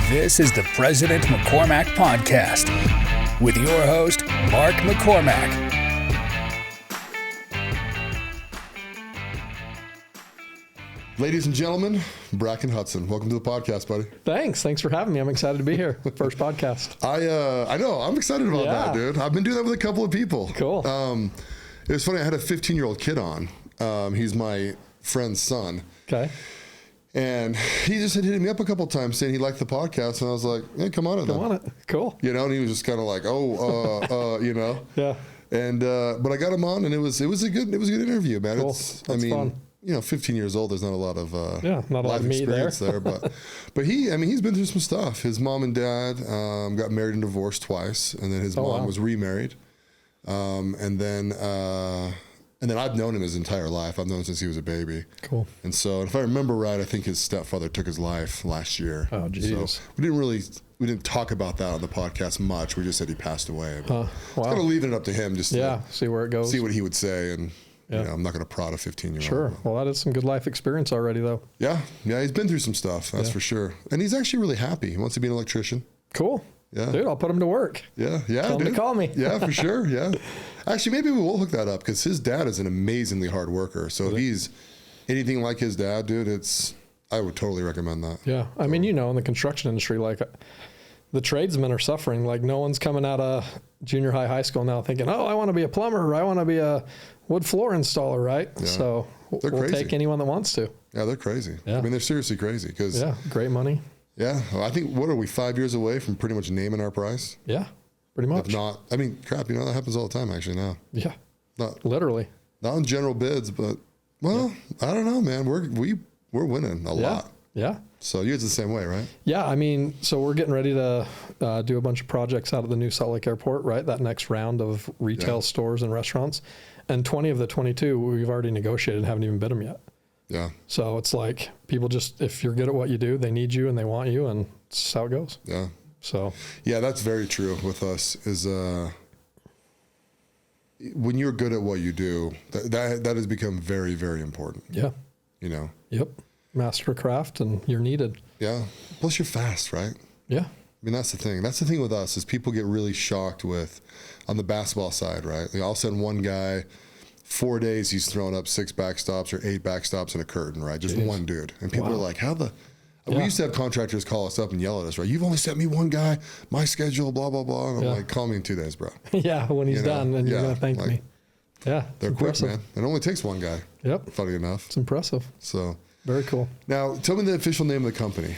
This is the President McCormack Podcast with your host, Mark McCormack. Ladies and gentlemen, Bracken Hudson. Welcome to the podcast, buddy. Thanks for having me. I'm excited to be here. First podcast. I know. I'm excited about that, dude. I've been doing that with a couple of people. Cool. It was funny. I had a 15-year-old kid on. He's my friend's son. Okay. And he just had hit me up a couple of times saying he liked the podcast, and I was like, "Hey, come on it, Come on it. Cool. You know, and he was just kind of like, you know. Yeah. And but I got him on, and it was a good interview, man. Cool. It's, That's fun. You know, 15 years old, there's not a lot of not a lot of me experience there, but he's been through some stuff. His mom and dad got married and divorced twice, and then his mom was remarried, and then I've known him his entire life. I've known him since he was a baby. Cool. And so, if I remember right, I think his stepfather took his life last year. Oh, jeez. So we didn't talk about that on the podcast much. We just said he passed away. But Wow. It's kind of leaving it up to him just to see where it goes. see what he would say, and you know, I'm not going to prod a 15-year-old. Sure. Well, that is some good life experience already, though. Yeah, he's been through some stuff, that's for sure. And he's actually really happy. He wants to be an electrician. Cool. Yeah. Dude, I'll put him to work. Yeah, Tell him to call me. Yeah, for sure, yeah. Actually, maybe we will hook that up, because his dad is an amazingly hard worker. So if he's anything like his dad, dude, I would totally recommend that. Yeah. I mean, you know, in the construction industry, like the tradesmen are suffering. Like no one's coming out of junior high school now thinking, oh, I want to be a plumber, or I want to be a wood floor installer, right? Yeah. So we'll take anyone that wants to. Yeah, they're crazy. Yeah. I mean, they're seriously crazy. Great money. Yeah, well, I think, what are we, 5 years away from pretty much naming our price? Yeah, pretty much. If not, I mean, crap, you know, that happens all the time actually now. Yeah, Not literally. Not in general bids, but, well, I don't know, man. We're winning a lot. Yeah. So yours the same way, right? Yeah, I mean, so we're getting ready to do a bunch of projects out at the new Salt Lake Airport, right? That next round of retail stores and restaurants. And 20 of the 22 we've already negotiated and haven't even bid them yet. Yeah. So it's like people just, if you're good at what you do, they need you and they want you, and it's how it goes. Yeah. So. Yeah, that's very true with us is when you're good at what you do, that has become very, very important. Yeah. You know? Yep. Master craft and you're needed. Yeah. Plus you're fast, right? Yeah. I mean, that's the thing. That's the thing with us is people get really shocked with, on the basketball side, right? Like all of a sudden one guy, 4 days, he's thrown up 6 backstops or 8 backstops and a curtain, right? Just one dude. And people are like, we used to have contractors call us up and yell at us, right? You've only sent me one guy, my schedule, blah, blah, blah. And I'm like, call me in 2 days, bro. Yeah, when he's done, and you're going to thank me. Yeah, they're quick, man. It only takes one guy. Yep. Funny enough. It's impressive. So very cool. Now, tell me the official name of the company.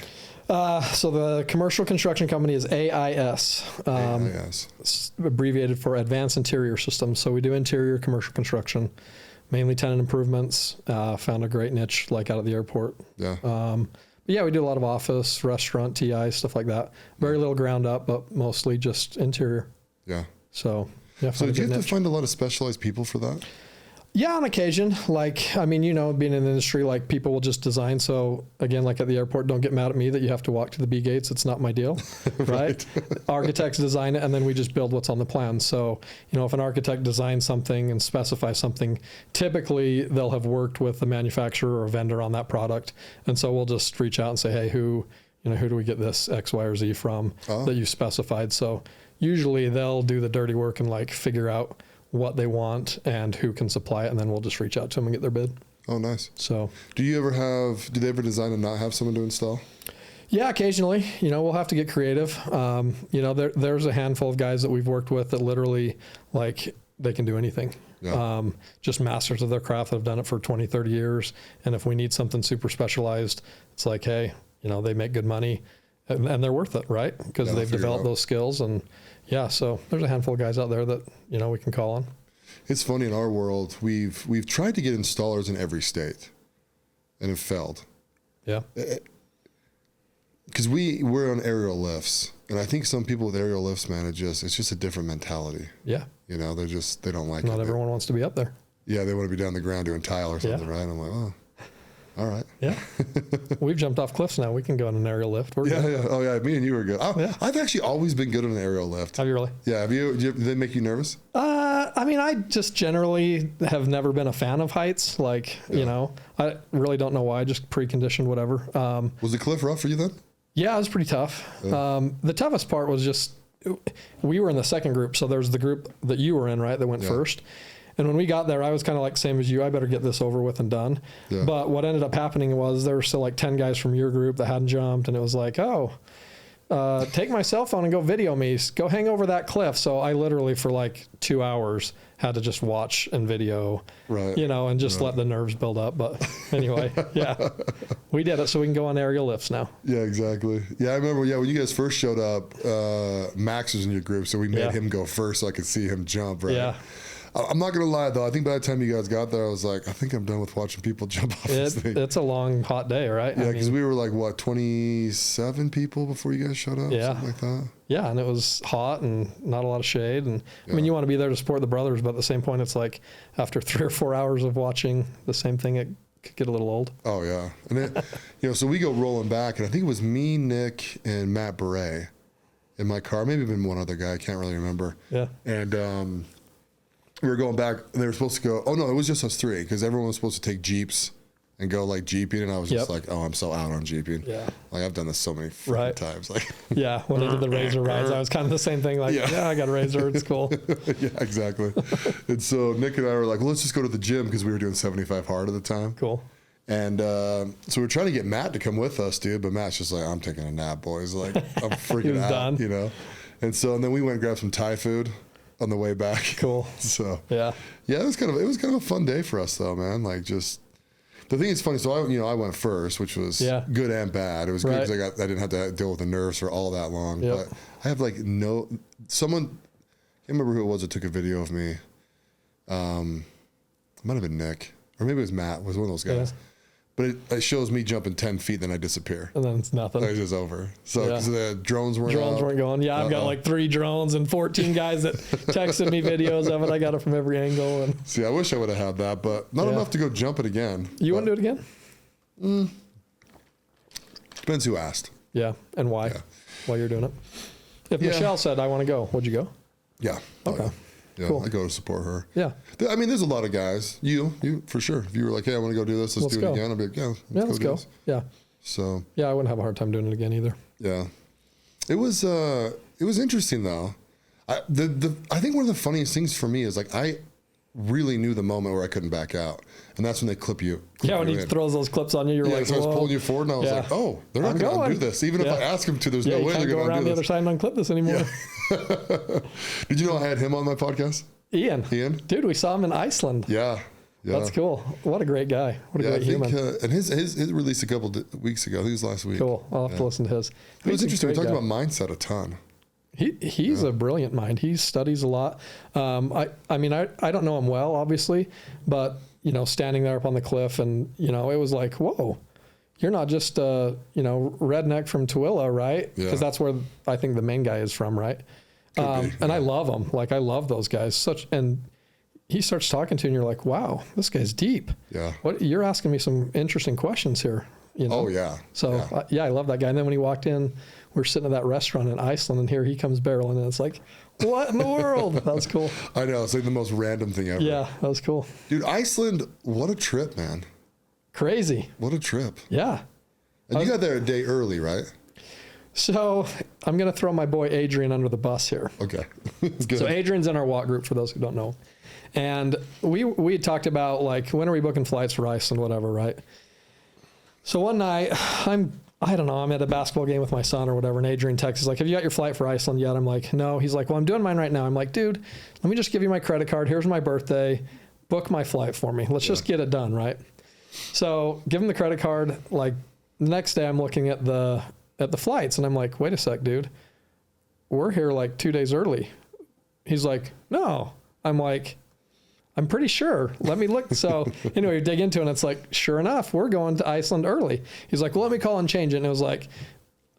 So the commercial construction company is AIS. AIS. It's abbreviated for Advanced Interior Systems. So we do interior commercial construction, mainly tenant improvements. Found a great niche like out at the airport. Yeah. But yeah, we do a lot of office, restaurant, TI, stuff like that. Very little ground up, but mostly just interior. Yeah. So yeah. So did you have to find a lot of specialized people for that? Yeah, on occasion. Like, I mean, you know, being in the industry, like people will just design. So again, like at the airport, don't get mad at me that you have to walk to the B gates. It's not my deal, right? Architects design it and then we just build what's on the plan. So, you know, if an architect designs something and specifies something, typically they'll have worked with the manufacturer or vendor on that product. And so we'll just reach out and say, hey, who do we get this X, Y, or Z from that you specified? So usually they'll do the dirty work and like figure out what they want and who can supply it, and then we'll just reach out to them and get their bid. Oh, nice. So, do they ever design and not have someone to install? Yeah, occasionally. You know, we'll have to get creative. You know, there's a handful of guys that we've worked with that literally, like, they can do anything. Yeah. Just masters of their craft that have done it for 20, 30 years. And if we need something super specialized, it's like, hey, you know, they make good money and they're worth it, right? Because they've developed those skills. And yeah, so there's a handful of guys out there that, you know, we can call on. It's funny, in our world, we've tried to get installers in every state and have failed. Yeah. Because we're on aerial lifts, and I think some people with aerial lifts, man, it's just a different mentality. Yeah. You know, they don't like it. Not everyone wants to be up there. Yeah, they want to be down the ground doing tile or something, right? I'm like, oh, all right. Yeah. We've jumped off cliffs now. We can go on an aerial lift. We're good. Yeah. Oh, yeah. Me and you were good. I've actually always been good on an aerial lift. Have you really? Yeah. Did they make you nervous? I mean, I just generally have never been a fan of heights. Like, you know, I really don't know why. Just preconditioned, whatever. Was the cliff rough for you then? Yeah, it was pretty tough. The toughest part was just, we were in the second group. So there's the group that you were in, right? That went first. And when we got there, I was kind of like same as you. I better get this over with and done. Yeah. But what ended up happening was there were still like 10 guys from your group that hadn't jumped. And it was like, take my cell phone and go video me. Go hang over that cliff. So I literally for like 2 hours had to just watch and video, and just let the nerves build up. But anyway, we did it so we can go on aerial lifts now. Yeah, exactly. Yeah, I remember, when you guys first showed up, Max was in your group. So we made him go first so I could see him jump, right? Yeah. I'm not going to lie, though. I think by the time you guys got there, I was like, I think I'm done with watching people jump off this thing. It's a long, hot day, right? Yeah, because we were like, 27 people before you guys showed up? Yeah. Something like that. Yeah, and it was hot and not a lot of shade. And I mean, you want to be there to support the brothers, but at the same point, it's like after 3 or 4 hours of watching the same thing, it could get a little old. Oh, yeah. And it, so we go rolling back, and I think it was me, Nick, and Matt Beret in my car. Maybe even one other guy. I can't really remember. Yeah. And we were going back. They were supposed to go. Oh no, it was just us three because everyone was supposed to take Jeeps and go like Jeeping, and I was just like, I'm so out on Jeeping. Yeah, like I've done this so many times. Like, yeah, when I did the Razor rides, I was kind of the same thing. Like, I got a Razor, it's cool. Yeah, exactly. And so Nick and I were like, well, let's just go to the gym because we were doing 75 hard at the time. Cool. And so we were trying to get Matt to come with us, dude, but Matt's just like, I'm taking a nap, boys. Like, I'm freaking out, done. And then we went and grabbed some Thai food on the way back. Cool. So yeah, it was kind of a fun day for us though, man. Like just the thing is funny. So I went first, which was good and bad. It was good because I didn't have to deal with the nerves for all that long. Yep. But I have like someone, I can't remember who it was that took a video of me. It might have been Nick or maybe it was Matt. It was one of those guys. Yeah. But it shows me jumping 10 feet, then I disappear. And then it's nothing. It's just over. So, because the drones weren't going. Yeah, I've got like 3 drones and 14 guys that texted me videos of it. I got it from every angle. And see, I wish I would have had that, but not enough to go jump it again. You want to do it again? Depends who asked. Yeah, and why. Yeah. Why you're doing it. If Michelle said, I want to go, would you go? Yeah. Okay. Yeah, cool. I go to support her. Yeah. I mean, there's a lot of guys. You for sure. If you were like, hey, I want to go do this, let's do it again. I'll be like, let's go. Yeah. So. Yeah, I wouldn't have a hard time doing it again either. Yeah. It was interesting though. I think one of the funniest things for me is like, I really knew the moment where I couldn't back out. And that's when they clip you. Yeah, when he throws those clips on you, you're like, so I was pulling you forward and I was like, oh, they're not going to undo this. Even if I ask them to, there's no way they're going to undo this. You can't go around the other side and unclip this anymore. Yeah. Did you know I had him on my podcast? Ian. Dude, we saw him in Iceland. Yeah. That's cool. What a great guy. What a great human. And his release a couple weeks ago. I think it was last week. Cool. I'll have to listen to his. It was interesting. We talked about mindset a ton. He's a brilliant mind. He studies a lot. I mean, I don't know him well, obviously, but standing there up on the cliff and, it was like, whoa, you're not just, redneck from Tooele, right? Because that's where I think the main guy is from, right? And I love him. Like, I love those guys. And he starts talking to you and you're like, wow, this guy's deep. Yeah. You're asking me some interesting questions here. Oh, yeah. So, I love that guy. And then when he walked in, we're sitting at that restaurant in Iceland, and here he comes barreling, and it's like, what in the world? That was cool. I know. It's like the most random thing ever. Yeah, that was cool. Dude, Iceland, what a trip, man. Crazy. What a trip. Yeah. And you got there a day early, right? So I'm going to throw my boy Adrian under the bus here. Okay. Good. So Adrian's in our walk group, for those who don't know. And we had talked about, like, when are we booking flights for Iceland, whatever, right? So one night, I'm at a basketball game with my son or whatever, and Adrian texts, like, have you got your flight for Iceland yet? I'm like, no. He's like, well, I'm doing mine right now. I'm like, dude, let me just give you my credit card. Here's my birthday. Book my flight for me. Let's just get it done, right? So give him the credit card. Like, the next day I'm looking at the flights, and I'm like, wait a sec, dude. We're here like 2 days early. He's like, no. I'm like, I'm pretty sure. Let me look. So anyway, you dig into it, and it's like, sure enough, we're going to Iceland early. He's like, well, let me call and change it. And it was like,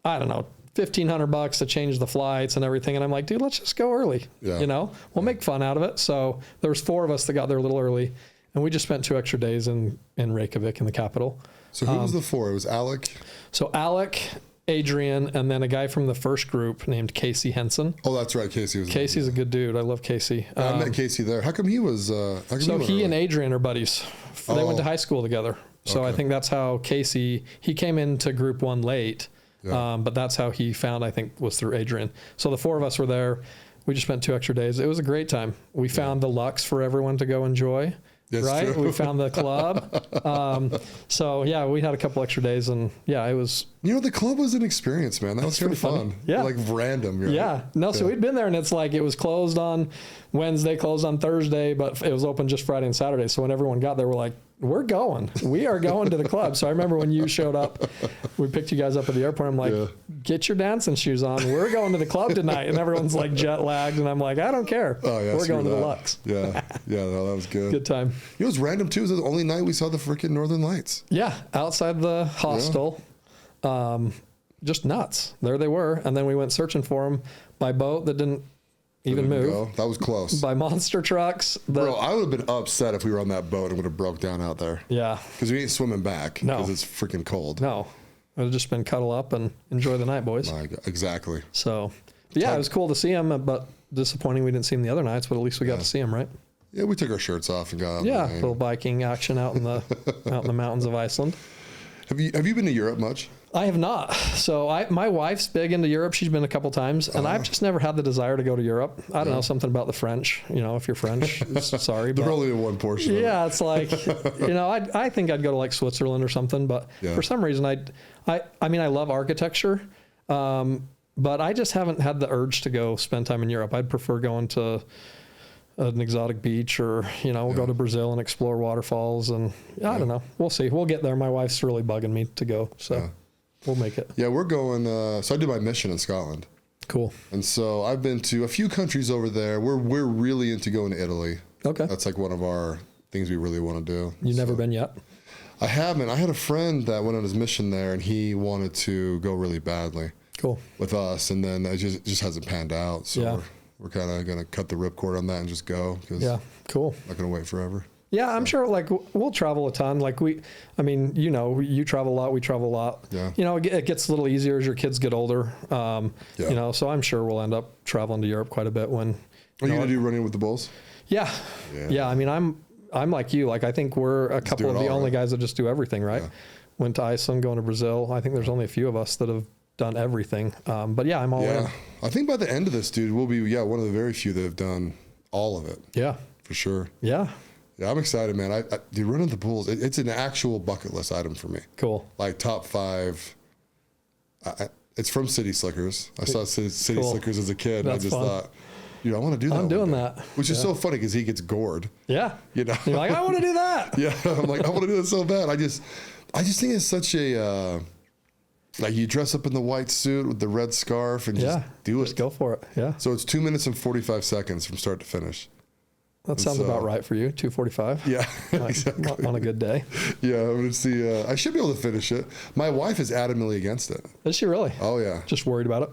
I don't know, $1,500 to change the flights and everything. And I'm like, dude, let's just go early. Yeah. We'll make fun out of it. So there was 4 of us that got there a little early, and we just spent 2 extra days in Reykjavik, in the capital. So who was the 4? It was Alec? So Alec, Adrian, and then a guy from the first group named Casey Henson. Oh, that's right. Casey's a good dude. I love Casey. I met Casey there. How come he was... he and Adrian are buddies. They went to high school together. So I think that's how Casey... He came into group 1 late, Yeah. But that's how he found, I think, was through Adrian. So the 4 of us were there. We just spent 2 extra days. It was a great time. We found the Lux for everyone to go enjoy. That's right? true. We found the club. So yeah, we had a couple extra days, and yeah, it was. You know, the club was an experience, man. That was pretty fun. Yeah. Like random. Right? Yeah. No, so we'd been there, and it's like it was closed on Wednesday, closed on Thursday, but it was open just Friday and Saturday. So when everyone got there, we're like, we're going. We are going to the club. So I remember when you showed up, we picked you guys up at the airport. I'm like, get your dancing shoes on. We're going to the club tonight. And everyone's like jet lagged. And I'm like, I don't care. Oh, yeah, we're going to the Lux. Yeah. Yeah. No, that was good. Good time. It was random too. It was the only night we saw the freaking Northern Lights. Yeah. Outside the hostel. Just nuts. There they were. And then we went searching for them by boat that didn't even move. Go. That was close. By monster trucks. Bro, I would have been upset if we were on that boat and would have broke down out there. Yeah. Because we ain't swimming back. No. Because it's freaking cold. No. I'd have just been cuddle up and enjoy the night, boys. My God. Exactly. So, but yeah, it was cool to see him, but disappointing we didn't see him the other nights, but at least we got to see him, right? Yeah, we took our shirts off and got out. Yeah, a little biking action out in the mountains of Iceland. Have you been to Europe much? I have not. So my wife's big into Europe. She's been a couple times, and I've just never had the desire to go to Europe. I don't know, something about the French. You know, if you're French, sorry, but They're only in one portion. yeah, it's like, you know, I think I'd go to like Switzerland or something, but for some reason I mean, I love architecture, but I just haven't had the urge to go spend time in Europe. I'd prefer going to an exotic beach, or we'll go to Brazil and explore waterfalls, and I don't know. We'll see. We'll get there. My wife's really bugging me to go, so we'll make it. Yeah, we're going. So I did my mission in Scotland. Cool. And so I've been to a few countries over there. We're really into going to Italy. Okay. That's like one of our things we really want to do. You've never been yet? I haven't. I had a friend that went on his mission there, and he wanted to go really badly. Cool. With us, and then it just hasn't panned out. So we're kind of going to cut the ripcord on that and just go. Yeah, cool. Not going to wait forever. Yeah, I'm sure, like, we'll travel a ton. Like, you travel a lot, we travel a lot. Yeah. It gets a little easier as your kids get older. So I'm sure we'll end up traveling to Europe quite a bit when. Are you going to do Running with the Bulls? Yeah. I mean, I'm like you. Like, I think we're a couple of the only guys that just do everything, right? Yeah. Went to Iceland, going to Brazil. I think there's only a few of us that have done everything. But yeah, I'm all in. I think by the end of this, dude, we'll be one of the very few that have done all of it. Yeah. For sure. Yeah. Yeah, I'm excited, man. Dude, Running the Bulls, it's an actual bucket list item for me. Cool. Like top 5. It's from City Slickers. I saw City Slickers as a kid. That's and I just fun. thought, I want to do that. I'm doing that. Which is so funny because he gets gored. Yeah. You're like, I want to do that. Yeah. I'm like, I want to do that so bad. I just think it's such a, like you dress up in the white suit with the red scarf and just do it. Just go for it. Yeah. So it's 2 minutes and 45 seconds from start to finish. That sounds about right for you. 2:45. Yeah, exactly. On a good day. Yeah, I'm gonna see. I should be able to finish it. My wife is adamantly against it. Is she really? Oh yeah. Just worried about it?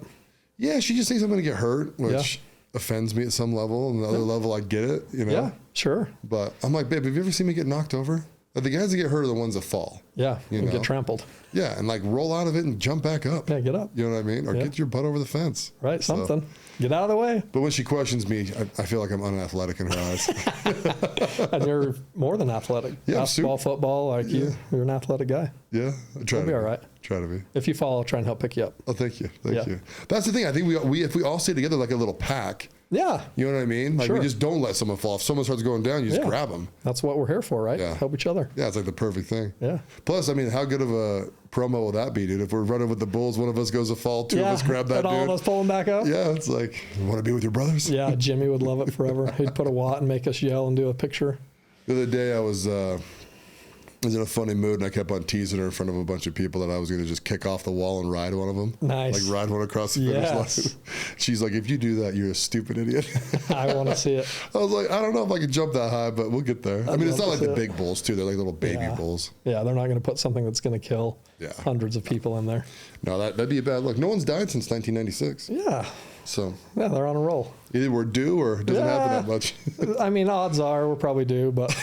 Yeah, she just thinks I'm gonna get hurt, which offends me at some level. And the other level, I get it. Yeah, sure. But I'm like, babe, have you ever seen me get knocked over? Like, the guys that get hurt are the ones that fall. Yeah, and get trampled. Yeah, and like roll out of it and jump back up. Yeah, get up. You know what I mean? Or get your butt over the fence. Right, something. Get out of the way. But when she questions me, I feel like I'm unathletic in her eyes. And you're more than athletic. Yeah, basketball, football, like you're an athletic guy. Yeah, I try to be all right. Try to be. If you fall, I'll try and help pick you up. Oh, thank you. Thank you. That's the thing. I think we if we all stay together like a little pack. Yeah. You know what I mean? Like we just don't let someone fall. If someone starts going down, you just grab them. That's what we're here for, right? Yeah. Help each other. Yeah, it's like the perfect thing. Yeah. Plus, I mean, how good of a promo will that be, dude? If we're running with the Bulls, one of us goes to fall, two of us grab that and dude. all of us pulling back up. Yeah, it's like, you want to be with your brothers? Yeah, Jimmy would love it forever. He'd put a watt and make us yell and do a picture. The other day I was in a funny mood, and I kept on teasing her in front of a bunch of people that I was going to just kick off the wall and ride one of them. Nice. Like ride one across the finish line. She's like, if you do that, you're a stupid idiot. I want to see it. I was like, I don't know if I can jump that high, but we'll get there. I mean, it's not like the big bulls, too. They're like little baby bulls. Yeah, they're not going to put something that's going to kill hundreds of people in there. No, that'd be a bad look. No one's died since 1996. Yeah. So. Yeah, they're on a roll. Either we're due or it doesn't happen that much. I mean, odds are we're probably due, but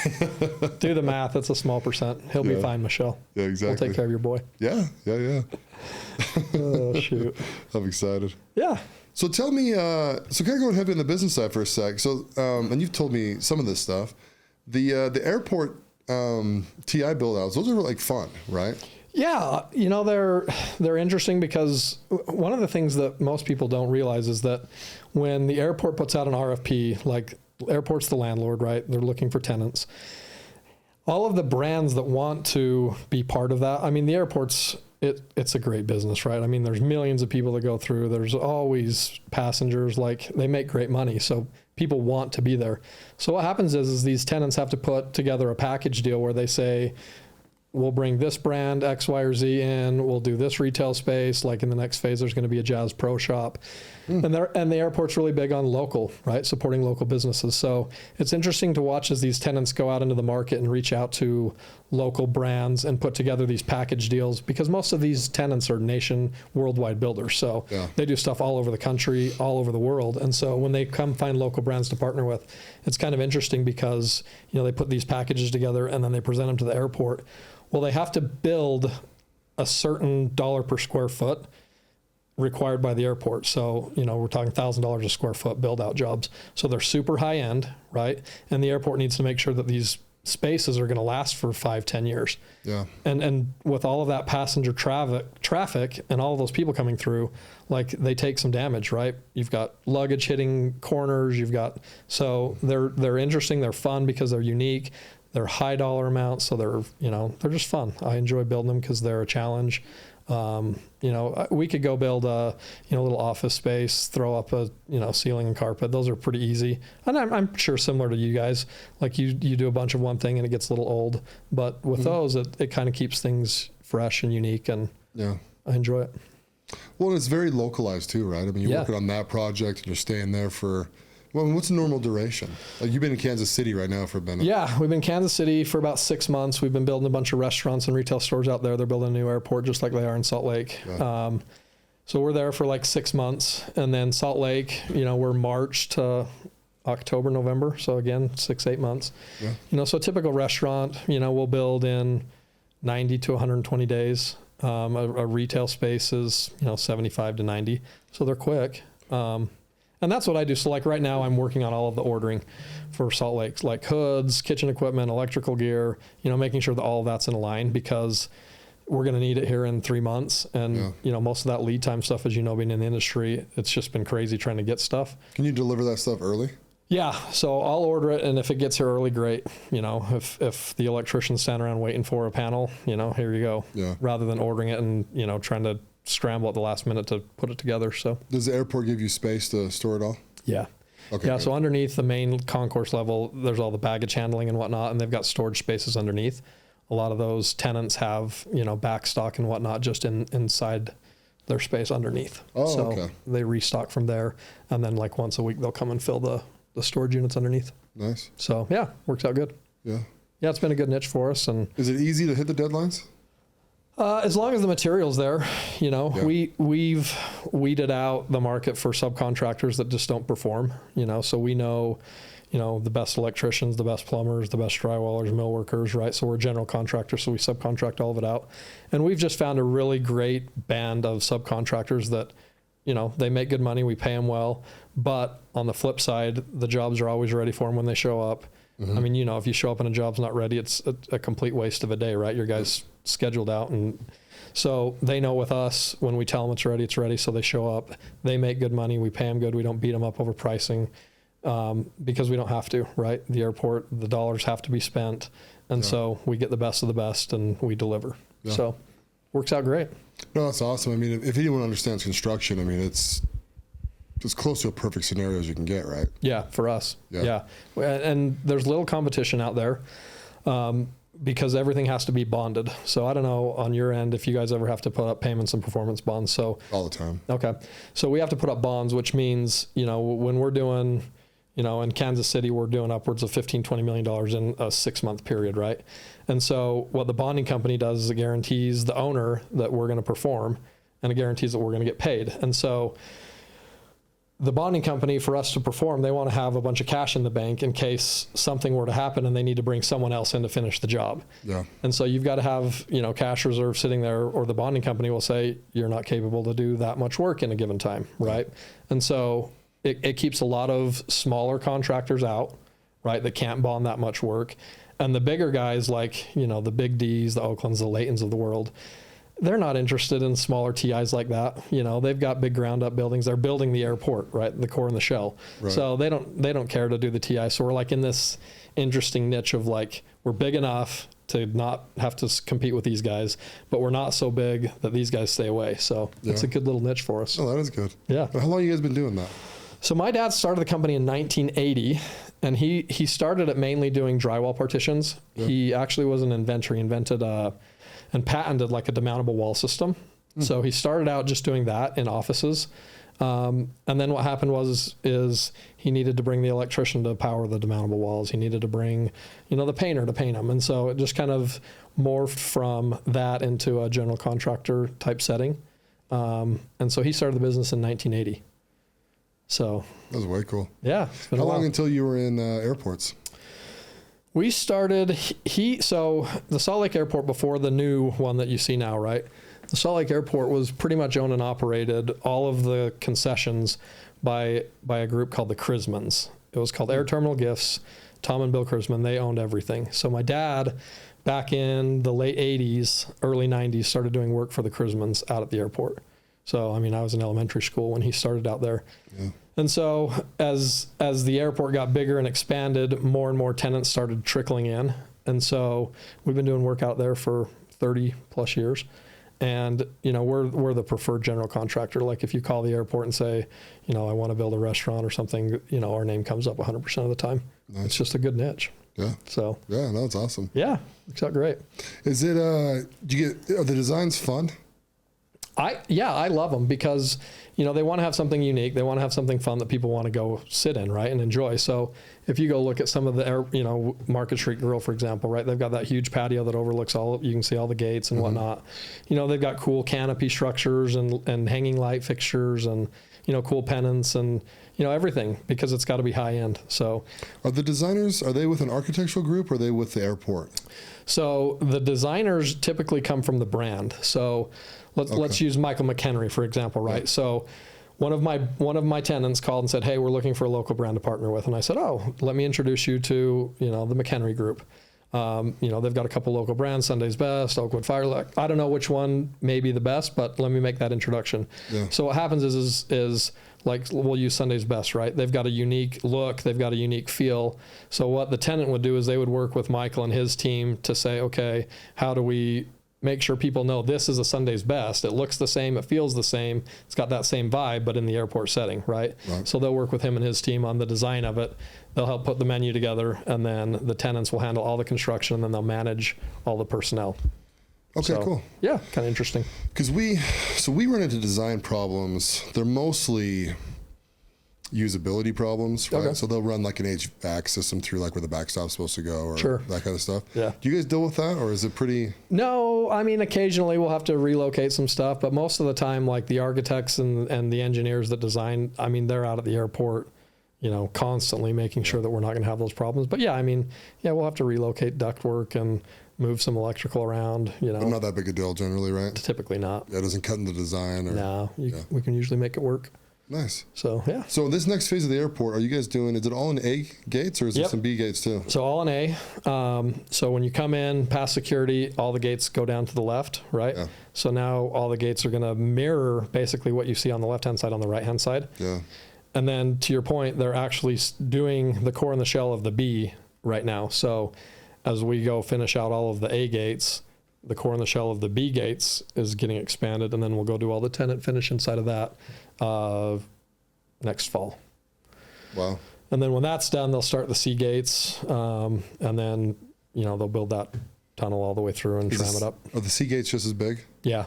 do the math. It's a small percent. He'll be fine, Michelle. Yeah, exactly. We'll take care of your boy. Yeah. Oh, shoot. I'm excited. Yeah. So tell me, so kind of going heavy on the business side for a sec. So, and you've told me some of this stuff. The airport TI build outs, those are like fun, right? Yeah, they're interesting because one of the things that most people don't realize is that when the airport puts out an RFP, like airport's the landlord, right? They're looking for tenants. All of the brands that want to be part of that, I mean, the airport's, it's a great business, right? I mean, there's millions of people that go through. There's always passengers, like they make great money. So people want to be there. So what happens is these tenants have to put together a package deal where they say, we'll bring this brand X, Y, or Z in. We'll do this retail space. Like in the next phase, there's going to be a Jazz Pro Shop. And the airport's really big on local, right? Supporting local businesses. So it's interesting to watch as these tenants go out into the market and reach out to local brands and put together these package deals, because most of these tenants are worldwide builders. So they do stuff all over the country, all over the world. And so when they come find local brands to partner with, it's kind of interesting because, they put these packages together and then they present them to the airport. Well, they have to build a certain dollar per square foot required by the airport. So, we're talking $1,000 a square foot build out jobs. So they're super high end, right? And the airport needs to make sure that these spaces are going to last for 5-10 years. Yeah. And with all of that passenger traffic and all of those people coming through, like they take some damage, right? You've got luggage hitting corners. So they're interesting. They're fun because they're unique. They're high dollar amounts. So they're just fun. I enjoy building them because they're a challenge. We could go build a little office space, throw up a ceiling and carpet. Those are pretty easy, and I'm sure similar to you guys. Like you do a bunch of one thing and it gets a little old, but with those it kind of keeps things fresh and unique, and I enjoy it. Well, it's very localized too, right? I mean, you're working on that project and you're staying there for. Well, what's the normal duration? Like you've been in Kansas City right now for a minute. Yeah, we've been in Kansas City for about 6 months. We've been building a bunch of restaurants and retail stores out there. They're building a new airport just like they are in Salt Lake. Yeah. So we're there for like 6 months. And then Salt Lake, we're March to October, November. So again, 6-8 months. Yeah. So a typical restaurant, we'll build in 90 to 120 days. A retail space is, 75 to 90. So they're quick. And that's what I do. So like right now I'm working on all of the ordering for Salt Lake, like hoods, kitchen equipment, electrical gear, making sure that all of that's in a line, because we're going to need it here in 3 months. And, most of that lead time stuff, as being in the industry, it's just been crazy trying to get stuff. Can you deliver that stuff early? Yeah. So I'll order it. And if it gets here early, great. If the electrician's standing around waiting for a panel, here you go. Yeah. Rather than ordering it and, trying to scramble at the last minute to put it together. So does the airport give you space to store it all? Yeah. Okay. Yeah. Good. So underneath the main concourse level, there's all the baggage handling and whatnot, and they've got storage spaces underneath. A lot of those tenants have, back stock and whatnot just inside their space underneath. Oh, so okay. They restock from there, and then like once a week they'll come and fill the storage units underneath. Nice. So yeah, works out good. Yeah. Yeah, it's been a good niche for us. And is it easy to hit the deadlines? As long as the material's there, we've weeded out the market for subcontractors that just don't perform, so we know, the best electricians, the best plumbers, the best drywallers, mill workers, right? So we're a general contractor, so we subcontract all of it out. And we've just found a really great band of subcontractors that, they make good money, we pay them well, but on the flip side, the jobs are always ready for them when they show up. Mm-hmm. I mean, if you show up and a job's not ready, it's a complete waste of a day, right? Your guy's scheduled out. And so they know with us, when we tell them it's ready. So they show up, they make good money. We pay them good. We don't beat them up over pricing because we don't have to, right? The airport, the dollars have to be spent. And so we get the best of the best and we deliver. Yeah. So works out great. No, that's awesome. I mean, if anyone understands construction, I mean, it's as close to a perfect scenario as you can get, right? Yeah, for us. Yeah. And there's little competition out there because everything has to be bonded. So I don't know on your end if you guys ever have to put up payments and performance bonds. So all the time. Okay. So we have to put up bonds, which means, when we're doing, in Kansas City, we're doing upwards of $15-20 million in a 6-month period, right? And so what the bonding company does is it guarantees the owner that we're going to perform, and it guarantees that we're going to get paid. And so the bonding company, for us to perform, they want to have a bunch of cash in the bank in case something were to happen and they need to bring someone else in to finish the job. Yeah. And so you've got to have, cash reserve sitting there, or the bonding company will say, you're not capable to do that much work in a given time, right? And so it keeps a lot of smaller contractors out, right, that can't bond that much work. And the bigger guys like, the Big D's, the Oaklands, the Laytons of the world, they're not interested in smaller TIs like that. You know, they've got big ground up buildings. They're building the airport, right? The core and the shell. Right. So they don't care to do the TI. So we're like in this interesting niche of like, we're big enough to not have to compete with these guys, but we're not so big that these guys stay away. So it's a good little niche for us. Oh, that is good. Yeah. How long have you guys been doing that? So my dad started the company in 1980, and he started it mainly doing drywall partitions. Yeah. He actually was an inventor. He invented and patented like a demountable wall system. So he started out just doing that in offices. And then what happened is he needed to bring the electrician to power the demountable walls. He needed to bring, the painter to paint them. And so it just kind of morphed from that into a general contractor type setting. And so he started the business in 1980. So that was way cool. Yeah. How long until you were in airports? We started, so the Salt Lake Airport before the new one that you see now, right? The Salt Lake Airport was pretty much owned and operated, all of the concessions by a group called the Crismans. It was called Air Terminal Gifts. Tom and Bill Crisman, they owned everything. So my dad, back in the late 80s, early 90s, started doing work for the Crismans out at the airport. So, I was in elementary school when he started out there. Yeah. And so as the airport got bigger and expanded, more and more tenants started trickling in. And so we've been doing work out there for 30 plus years. And, we're the preferred general contractor. Like if you call the airport and say, I want to build a restaurant or something, our name comes up 100% of the time. Nice. It's just a good niche. Yeah. So. Yeah, no, it's awesome. Yeah, it's out great. Is it, are the designs fun? I love them because, they want to have something unique. They want to have something fun that people want to go sit in, right, and enjoy. So if you go look at some of the, Market Street Grill, for example, right, they've got that huge patio that overlooks you can see all the gates and whatnot. They've got cool canopy structures and hanging light fixtures and, cool pennants and, everything because it's got to be high end. So are the designers, are they with an architectural group or are they with the airport? So the designers typically come from the brand. So let's use Michael McHenry, for example, right? Yeah. So one of my tenants called and said, hey, we're looking for a local brand to partner with. And I said, oh, let me introduce you to, the McHenry Group. They've got a couple local brands, Sunday's Best, Oakwood Firelight. I don't know which one may be the best, but let me make that introduction. Yeah. So what happens is like we'll use Sunday's Best, right? They've got a unique look. They've got a unique feel. So what the tenant would do is they would work with Michael and his team to say, okay, how do we make sure people know this is a Sunday's Best? It looks the same. It feels the same. It's got that same vibe, but in the airport setting, right? So they'll work with him and his team on the design of it. They'll help put the menu together, and then the tenants will handle all the construction, and then they'll manage all the personnel. Okay, cool. Yeah, kind of interesting. Because we run into design problems. They're mostly usability problems, right? Okay. So they'll run like an HVAC system through like where the backstop's supposed to go or that kind of stuff. Yeah. Do you guys deal with that or is it pretty? No, occasionally we'll have to relocate some stuff, but most of the time like the architects and the engineers that design, they're out at the airport, constantly making sure that we're not going to have those problems. But we'll have to relocate ductwork and move some electrical around, But not that big a deal generally, right? Typically not. Yeah, it doesn't cut in the design. No, we can usually make it work. Nice. So, yeah. So this next phase of the airport, are you guys doing, is it all in A gates or is there some B gates too? So all in A. So when you come in past security, all the gates go down to the left, right? Yeah. So now all the gates are going to mirror basically what you see on the left-hand side on the right-hand side. Yeah. And then to your point, they're actually doing the core and the shell of the B right now. So as we go finish out all of the A gates, the core and the shell of the B gates is getting expanded, and then we'll go do all the tenant finish inside of that next fall. Wow. And then when that's done, they'll start the C gates, and then, they'll build that tunnel all the way through and tram it up. Are the C gates just as big? Yeah.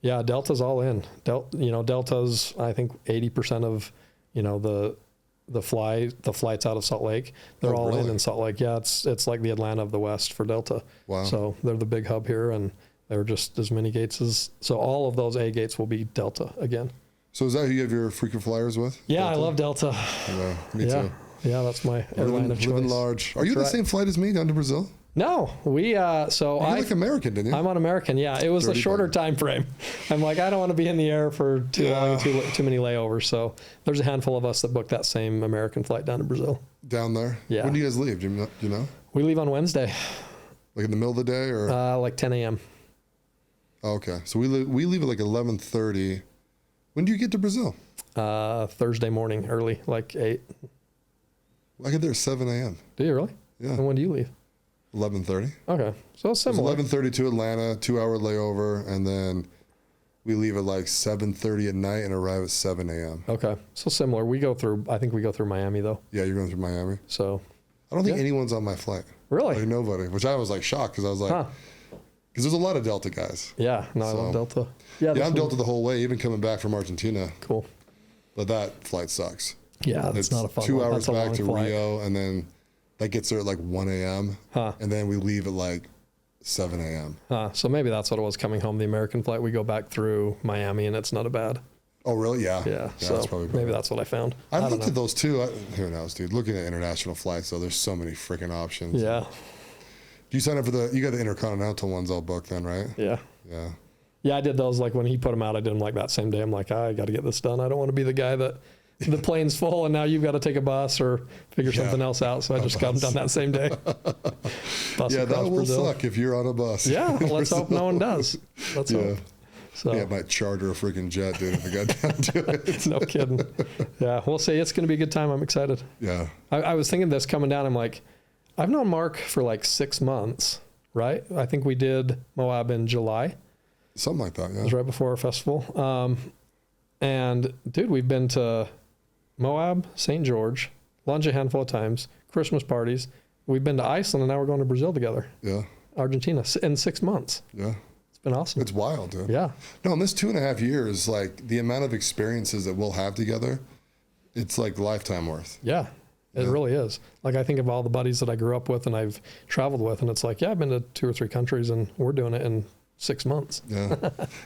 Yeah, Delta's all in. Delta's, I think, 80% of, the flights out of Salt Lake. They're all really? in Salt Lake. Yeah, it's like the Atlanta of the West for Delta. Wow. So they're the big hub here, and they're just as many gates as, so all of those A gates will be Delta again. So is that who you have your frequent flyers with? Yeah, Delta? I love Delta. Me too. Yeah, that's my airline of choice. Living large. Are you the same flight as me down to Brazil? No, we so You're like American, didn't you? I'm on American. Yeah, it was a shorter time frame. I'm like, I don't want to be in the air for too long, too many layovers. So there's a handful of us that booked that same American flight down to Brazil. Down there? Yeah. When do you guys leave? Do you know? We leave on Wednesday. Like in the middle of the day, or like 10 a.m. Oh, okay. So we leave at like 11:30. When do you get to Brazil? Thursday morning, early, like 8. I get there at 7 a.m. Do you really? Yeah. And when do you leave? 11:30. Okay. So it's It's similar. 11:30 to Atlanta, 2-hour layover, and then we leave at like 7:30 at night and arrive at 7 a.m. Okay. So similar. I think we go through Miami though. Yeah, you're going through Miami. So. I don't think Yeah. anyone's on my flight. Really? Like nobody, which I was like shocked because I was like, because there's a lot of Delta guys. Yeah. No, I love Delta. Yeah, I'm Delta the whole way, even coming back from Argentina. Cool. But that flight sucks. Yeah, that's It's not a fun 2 one. hours That's a back long to flight. Rio, and then that gets there at like 1 a.m. Huh. And then we leave at like 7 a.m. So maybe that's what it was coming home. The American flight, we go back through Miami, and it's not a bad. Oh, really? Yeah. Yeah. So So maybe that's what I found. I don't looked know. at those too. Who knows, dude? Looking at international flights, though, there's so many freaking options. Yeah. Do you sign up for you got the intercontinental ones all booked then, right? Yeah. Yeah. Yeah, I did those. Like when he put them out, I did them like that same day. I'm like, I got to get this done. I don't want to be the guy that the plane's full and now you've got to take a bus or figure something else out. So I just got them done that same day. Bus Yeah, that across will Brazil. suck if you're on a bus. Yeah, let's hope no one does. Let's Yeah. hope. So Yeah, I might charter a freaking jet, dude, if I got down to it. no kidding. Yeah, we'll see. It's going to be a good time. I'm excited. Yeah. I was thinking this coming down. I'm like, I've known Mark for like 6 months, right? I think we did Moab in July. Something like that, It yeah. was right before our festival. And dude, we've been to Moab, St. George, lunch a handful of times, Christmas parties. We've been to Iceland, and now we're going to Brazil together. Yeah. Argentina in 6 months. Yeah. It's been awesome. It's wild, dude. Yeah. No, in this 2.5 years, like the amount of experiences that we'll have together, it's like lifetime worth. Yeah. It really is. Like I think of all the buddies that I grew up with and I've traveled with, and it's like, yeah, I've been to 2 or 3 countries, and we're doing it in 6 months. Yeah.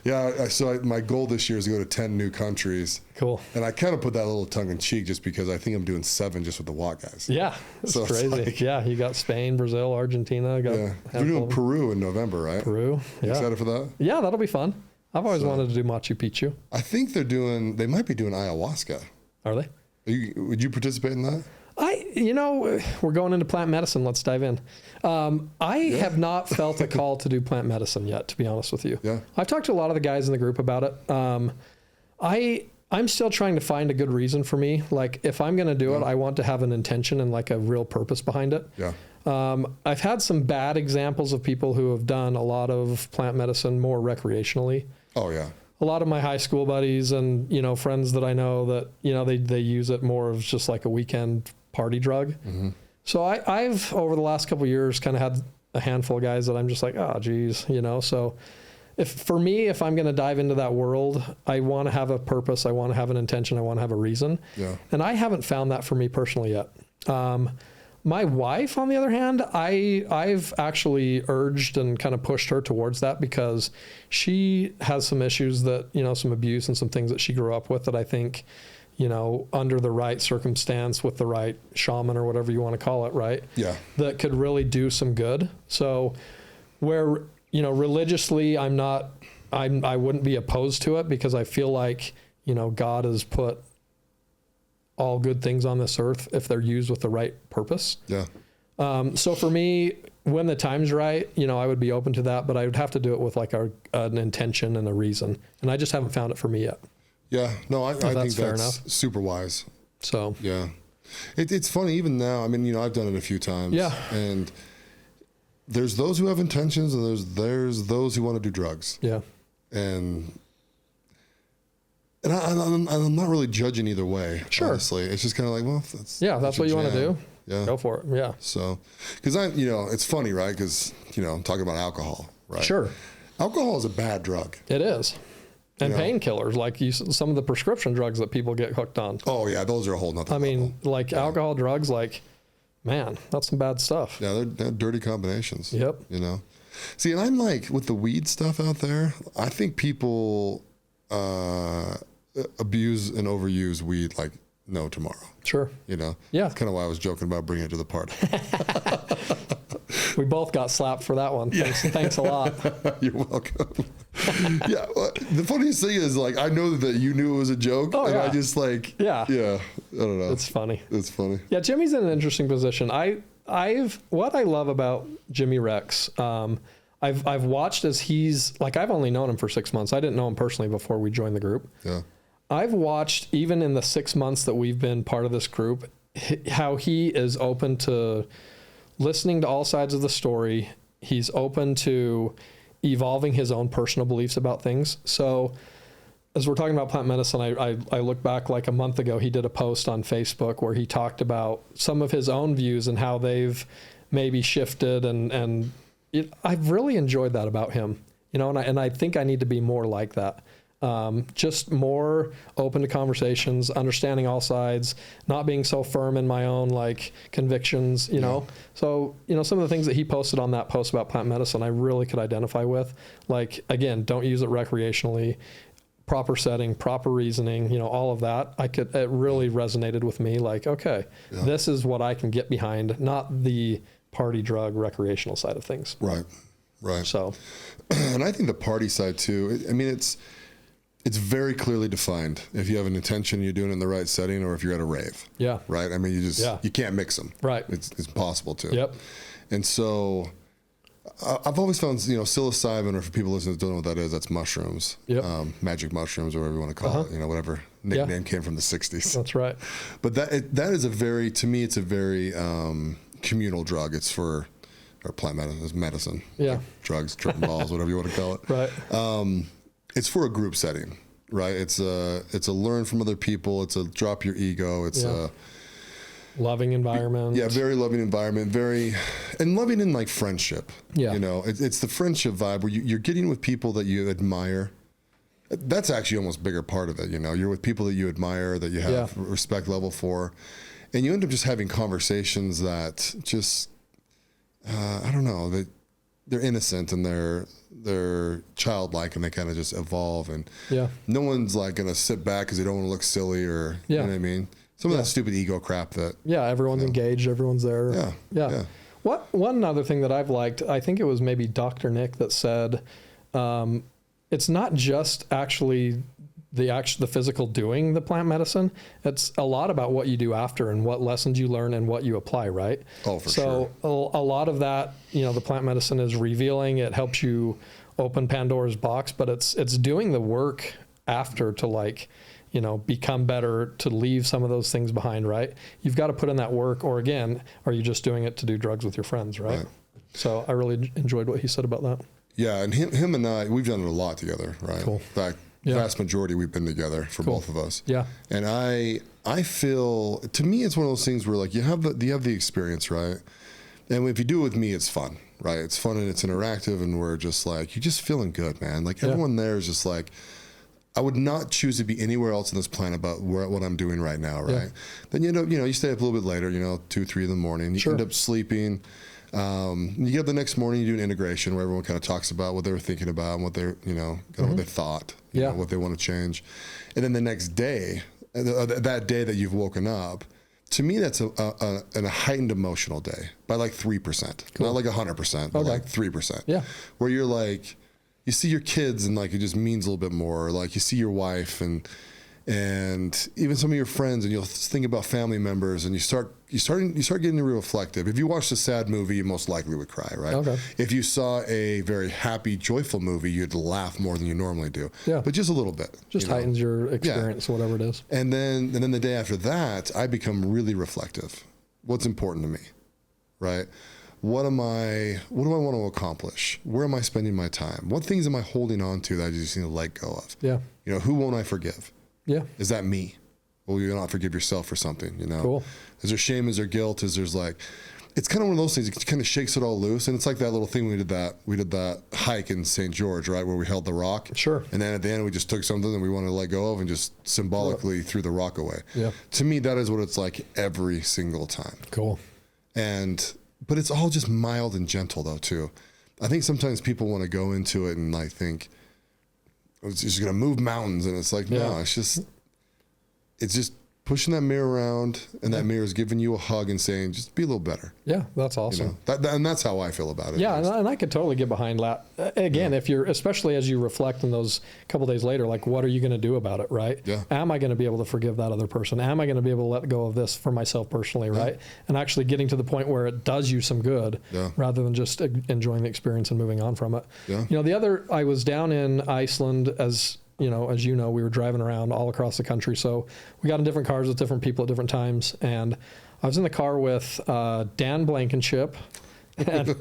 Yeah. So my goal this year is to go to 10 new countries. Cool. And I kind of put that a little tongue in cheek just because I think I'm doing 7 just with the walk guys. Yeah. It's So it's crazy. like- yeah. You got Spain, Brazil, Argentina. Got Yeah. a We're handful doing of them. Peru in November, right? Peru. You Yeah. excited for that? Yeah, that'll be fun. I've always wanted to do Machu Picchu. I think they might be doing ayahuasca. Are they? Would you participate in that? We're going into plant medicine. Let's dive in. I have not felt a call to do plant medicine yet, to be honest with you. Yeah. I've talked to a lot of the guys in the group about it. I'm still trying to find a good reason for me. Like if I'm going to do it, I want to have an intention and like a real purpose behind it. Yeah. I've had some bad examples of people who have done a lot of plant medicine more recreationally. Oh, yeah. A lot of my high school buddies and, friends that I know that, they use it more of just like a weekend party drug. Mm-hmm. So I've over the last couple of years kind of had a handful of guys that I'm just like, oh geez, so if I'm going to dive into that world, I want to have a purpose. I want to have an intention. I want to have a reason. Yeah. And I haven't found that for me personally yet. My wife, on the other hand, I've actually urged and kind of pushed her towards that because she has some issues that, some abuse and some things that she grew up with that I think, under the right circumstance with the right shaman or whatever you want to call it, right? Yeah. That could really do some good. So where, religiously I wouldn't be opposed to it because I feel like, God has put all good things on this earth if they're used with the right purpose. Yeah. So for me, when the time's right, I would be open to that, but I would have to do it with like an intention and a reason. And I just haven't found it for me yet. Yeah. No, I think that's fair that's enough. super wise. So Yeah. It's funny even now. I mean, I've done it a few times. Yeah. And there's those who have intentions and there's those who want to do drugs. yeah, And I'm not really judging either way. Sure. Honestly, it's just kind of like, well, that's that's what you want to jam. do. Yeah. Go for it. Yeah. So, because it's funny, right? Because I'm talking about alcohol, right? Sure. Alcohol is a bad drug. It is. And Yeah. painkillers, like some of the prescription drugs that people get hooked on. Oh yeah, those are a whole nother I mean, like alcohol, drugs, like, man, that's some bad stuff. yeah, they're dirty combinations. Yep. See, and I'm like with the weed stuff out there. I think people abuse and overuse weed like no tomorrow. Sure. Yeah. Yeah. Kind of why I was joking about bringing it to the party. We both got slapped for that one. Thanks a lot. You're welcome. Yeah. Well, the funniest thing is, like, I know that you knew it was a joke, Oh, and yeah. I just like, Yeah. I don't know. It's funny. It's funny. Yeah, Jimmy's in an interesting position. What I love about Jimmy Rex, I've watched as he's like, I've only known him for 6 months. I didn't know him personally before we joined the group. Yeah. I've watched, even in the 6 months that we've been part of this group, how he is open to listening to all sides of the story. He's open to evolving his own personal beliefs about things. So as we're talking about plant medicine, I look back like a month ago, he did a post on Facebook where he talked about some of his own views and how they've maybe shifted. And I've really enjoyed that about him, you know, and I think I need to be more like that. Just more open to conversations, understanding all sides, not being so firm in my own like convictions, you know? So, you know, some of the things that he posted on that post about plant medicine, I really could identify with. Like, again, don't use it recreationally, proper setting, proper reasoning, you know, all of that. It really resonated with me. Like, okay, this is what I can get behind, not the party drug recreational side of things. Right. So, and I think the party side too, I mean, it's very clearly defined if you have an intention, you're doing it in the right setting, or if you're at a rave. Yeah. Right. I mean, you can't mix them. Right. It's impossible to. Yep. And so I've always found, you know, psilocybin, or for people listening that don't know what that is, that's mushrooms, magic mushrooms, or whatever you want to call it, you know, whatever nickname came from the 60s. That's right. But that is to me, it's a very communal drug. It's for, or plant medicine. Yeah. Drugs, tripping balls, whatever you want to call it. Right. It's for a group setting, right? It's a learn from other people. It's a drop your ego. It's a loving environment. Yeah, very loving environment. And loving in like friendship. Yeah. You know, it's the friendship vibe where you're getting with people that you admire. That's actually almost a bigger part of it. You know, you're with people that you admire, that you have respect level for, and you end up just having conversations that just, I don't know, that they're innocent and they're childlike, and they kind of just evolve, and no one's like going to sit back because they don't want to look silly, or you know what I mean? Some of that stupid ego crap that everyone's engaged, everyone's there. Yeah. One other thing that I've liked, I think it was maybe Dr. Nick that said, it's not just actually the physical doing the plant medicine. It's a lot about what you do after and what lessons you learn and what you apply, right? Oh, for sure. So a lot of that, you know, the plant medicine is revealing. It helps you open Pandora's box, but it's doing the work after to, like, you know, become better, to leave some of those things behind, right? You've got to put in that work, or again, are you just doing it to do drugs with your friends, right? So I really enjoyed what he said about that. Yeah, and him and I, we've done it a lot together, right? Cool. In fact, vast majority we've been together for both of us. Yeah. And I feel, to me, it's one of those things where, like, you have the experience, right? And if you do it with me, it's fun, right? It's fun and it's interactive, and we're just like, you're just feeling good, man. Like, everyone there is just like, I would not choose to be anywhere else on this planet about what I'm doing right now, right? Yeah. Then you end up, you stay up a little bit later, 2, 3 in the morning. You end up sleeping. You get up the next morning, you do an integration where everyone kind of talks about what they were thinking about and what they're, what they thought, what they want to change. And then the next day, that day that you've woken up, to me, that's a heightened emotional day by like 3%, not like 100%, but like 3%. Yeah. Where you're like, you see your kids and like it just means a little bit more. Or like you see your wife and even some of your friends, and you'll think about family members, and you start getting real reflective. If you watched a sad movie, you most likely would cry, right? Okay. If you saw a very happy, joyful movie, you'd laugh more than you normally do. Yeah. But just a little bit. Just heightens your experience, whatever it is. And then the day after that, I become really reflective. What's important to me, right? What do I want to accomplish? Where am I spending my time? What things am I holding on to that I just need to let go of? Yeah. Who won't I forgive? Yeah. Is that me? Will you not forgive yourself for something, Cool. Is there shame? Is there guilt? It's kind of one of those things, it kind of shakes it all loose. And it's like that little thing we did that hike in St. George, right? Where we held the rock. Sure. And then at the end, we just took something that we wanted to let go of and just symbolically threw the rock away. Yeah. To me, that is what it's like every single time. Cool. But it's all just mild and gentle though, too. I think sometimes people want to go into it and think, it's just going to move mountains. And it's like, no, it's just pushing that mirror around, and that mirror is giving you a hug and saying, just be a little better. Yeah, that's awesome. You know? And that's how I feel about it. Yeah, and I could totally get behind that. Again, if you're, especially as you reflect in those couple days later, like, what are you going to do about it, right? Yeah. Am I going to be able to forgive that other person? Am I going to be able to let go of this for myself personally, right? And actually getting to the point where it does you some good rather than just enjoying the experience and moving on from it. Yeah. You know, I was down in Iceland as you know, we were driving around all across the country. So we got in different cars with different people at different times. And I was in the car with Dan Blankenship. And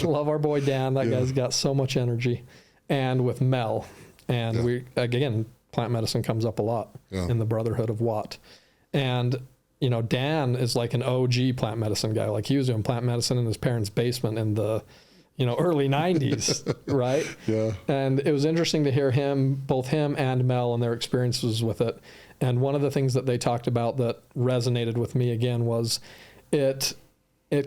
love our boy Dan. That guy's got so much energy. And with Mel. And we, again, plant medicine comes up a lot in the Brotherhood of Watt. And, you know, Dan is like an OG plant medicine guy. Like, he was doing plant medicine in his parents' basement in the early 90s, right? Yeah. And it was interesting to hear both him and Mel and their experiences with it. And one of the things that they talked about that resonated with me again was it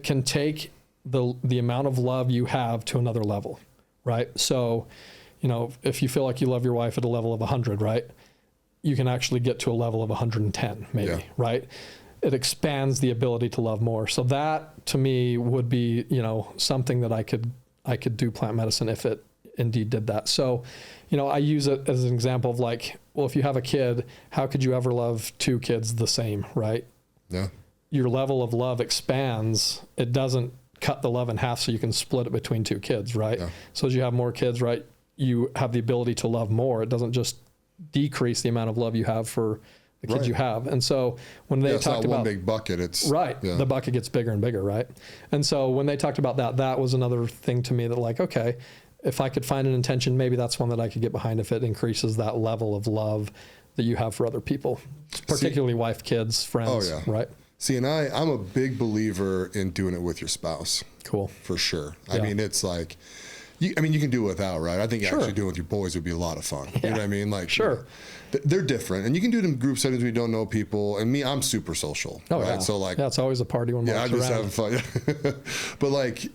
can take the amount of love you have to another level, right? So, you know, if you feel like you love your wife at a level of 100, right? You can actually get to a level of 110 maybe, right? It expands the ability to love more. So that to me would be, you know, something that I could do plant medicine if it indeed did that. So, you know, I use it as an example of like, well, if you have a kid, how could you ever love two kids the same, right? Yeah. Your level of love expands. It doesn't cut the love in half so you can split it between two kids, right? Yeah. So as you have more kids, right, you have the ability to love more. It doesn't just decrease the amount of love you have for the kids you have. And so when they talked about one big bucket, it's the bucket gets bigger and bigger, right? And so when they talked about that was another thing to me that, like, okay, if I could find an intention, maybe that's one that I could get behind if it increases that level of love that you have for other people, particularly wife, kids, friends, right? See, and I'm a big believer in doing it with your spouse. Cool. For sure. I mean, it's like, you can do it without, right? I think actually doing it with your boys would be a lot of fun. You know what I mean? Like, they're different, and you can do it in group settings where you don't know people. And me, I'm super social. Oh, right? Yeah. So like, it's always a party when I'm just around. having fun. But like,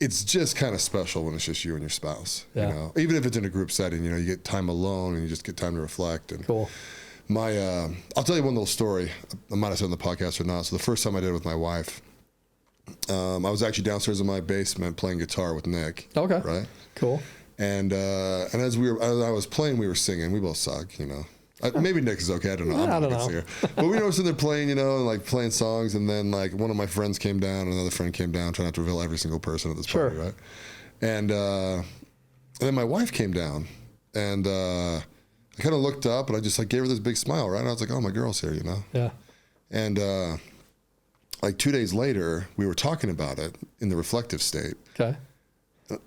it's just kind of special when it's just you and your spouse. You know, even if it's in a group setting, you know, you get time alone and you just get time to reflect. And cool. I'll tell you one little story. I might have said on the podcast or not. So the first time I did it with my wife, I was actually downstairs in my basement playing guitar with Nick. Okay. Right. Cool. And as I was playing, we were singing. We both suck, you know. Maybe Nick is okay. I don't know. I'm not a good singer. But we were sitting there playing, you know, and like playing songs. And then like one of my friends came down, another friend came down, trying not to reveal every single person at this party, right? And then my wife came down, and I kind of looked up, and I just like gave her this big smile, right? And I was like, oh, my girl's here, you know. Yeah. And like 2 days later, we were talking about it in the reflective state. Okay.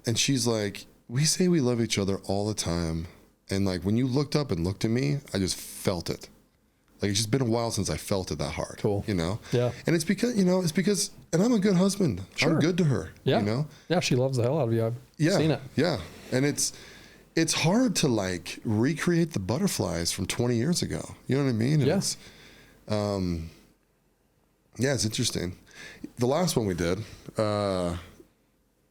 And she's like, we say we love each other all the time. And like when you looked up and looked at me, I just felt it. Like it's just been a while since I felt it that hard. Cool. You know? Yeah. And it's because, and I'm a good husband. Sure. I'm good to her. Yeah. You know? Yeah, she loves the hell out of you. I've seen it. Yeah. And it's hard to like recreate the butterflies from 20 years ago. You know what I mean? And it's, it's interesting. The last one we did,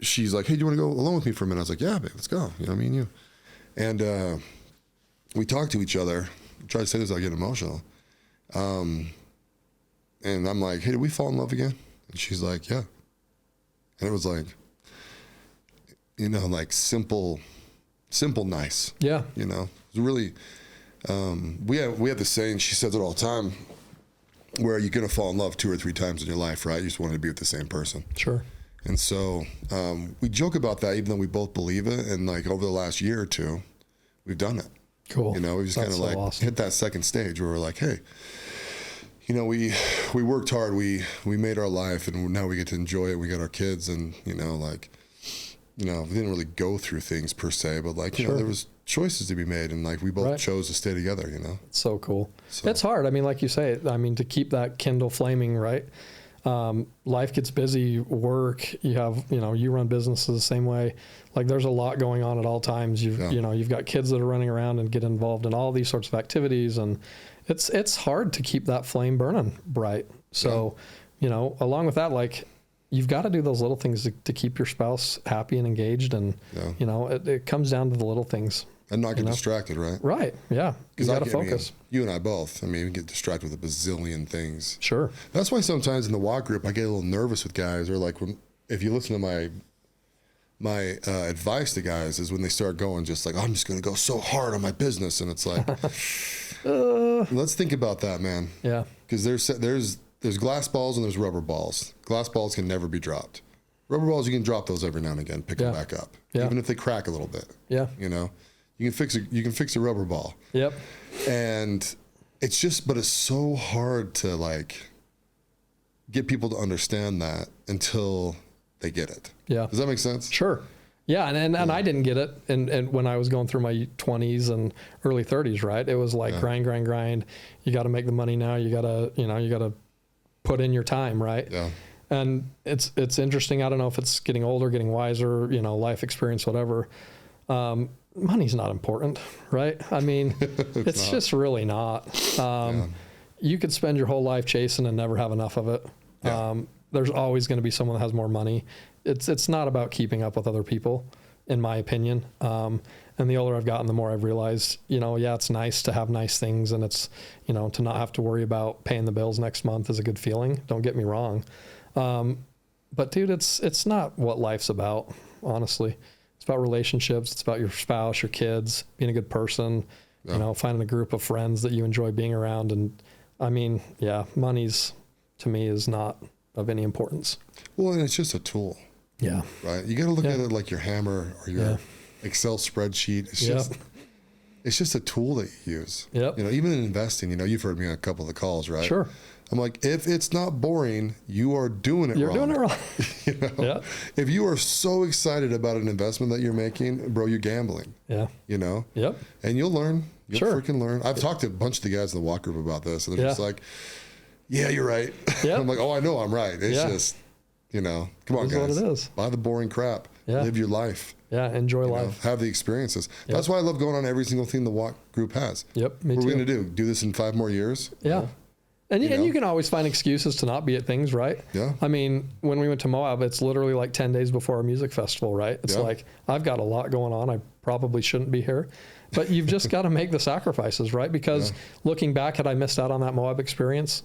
she's like, hey, do you want to go alone with me for a minute? I was like, yeah, babe, let's go. You know, me and you. And we talked to each other. I tried to say this without getting emotional. And I'm like, hey, did we fall in love again? And she's like, yeah. And it was like, you know, like simple, nice. Yeah. You know, it was really, we have this saying, she says it all the time, where you're going to fall in love 2 or 3 times in your life, right? You just wanted to be with the same person. Sure. And so we joke about that, even though we both believe it. And like over the last year or two, we've done it. Cool. You know, we just kind of like hit that second stage where we're like, hey, you know, we worked hard, we made our life, and now we get to enjoy it. We got our kids, and we didn't really go through things per se, but like, you know, there was choices to be made, and like we both chose to stay together, you know. It's so cool. It's hard. I mean, like you say, to keep that Kindle flaming, right? Life gets busy, work, you have, you run businesses the same way. Like there's a lot going on at all times. You've got kids that are running around and get involved in all these sorts of activities, and it's hard to keep that flame burning bright. So, along with that, like you've got to do those little things to keep your spouse happy and engaged. And, it comes down to the little things. and not get distracted, right? Right. Yeah. You got to focus. You and I both. I mean, we get distracted with a bazillion things. Sure. That's why sometimes in the walk group, I get a little nervous with guys, or like if you listen to my advice to guys is when they start going just like, oh, I'm just going to go so hard on my business. And it's like, let's think about that, man. Yeah. Because there's glass balls and there's rubber balls. Glass balls can never be dropped. Rubber balls, you can drop those every now and again, pick them back up, even if they crack a little bit. Yeah. You know, you can fix a rubber ball. Yep. And but it's so hard to like get people to understand that until they get it. Yeah. Does that make sense? Sure. Yeah. And I didn't get it. And when I was going through my 20s and early 30s, right? It was like grind. You got to make the money now. You got to put in your time, right? Yeah. And it's interesting. I don't know if it's getting older, getting wiser, life experience, whatever. Money's not important, right? I mean, it's just really not. You could spend your whole life chasing and never have enough of it. Yeah. There's always going to be someone that has more money. It's not about keeping up with other people, in my opinion. And the older I've gotten, the more I've realized, it's nice to have nice things, and it's, to not have to worry about paying the bills next month is a good feeling. Don't get me wrong. But dude, it's not what life's about, honestly. It's about relationships. It's about your spouse, your kids, being a good person, finding a group of friends that you enjoy being around. And I mean, money's to me is not of any importance. Well, and it's just a tool. Yeah. Right. You got to look at it like your hammer or your Excel spreadsheet. It's just a tool that you use. Yep. Even in investing, you've heard me on a couple of the calls, right? Sure. I'm like, if it's not boring, you are doing it wrong. You're doing it wrong. Yeah. If you are so excited about an investment that you're making, bro, you're gambling. Yeah. Yep. And you'll learn. You'll freaking learn. I've talked to a bunch of the guys in the walk group about this, and they're just like, yeah, you're right. Yep. I'm like, oh, I know I'm right. It's just, come on, guys. What it is. Buy the boring crap. Yeah. Live your life. Yeah, enjoy life. Have the experiences. Yep. That's why I love going on every single thing the walk group has. Yep, me too. What are we going to do? Do this in 5 more years? Yeah. And you can always find excuses to not be at things, right? Yeah. I mean, when we went to Moab, it's literally like 10 days before our music festival, right? It's like, I've got a lot going on. I probably shouldn't be here. But you've just got to make the sacrifices, right? Because looking back, had I missed out on that Moab experience,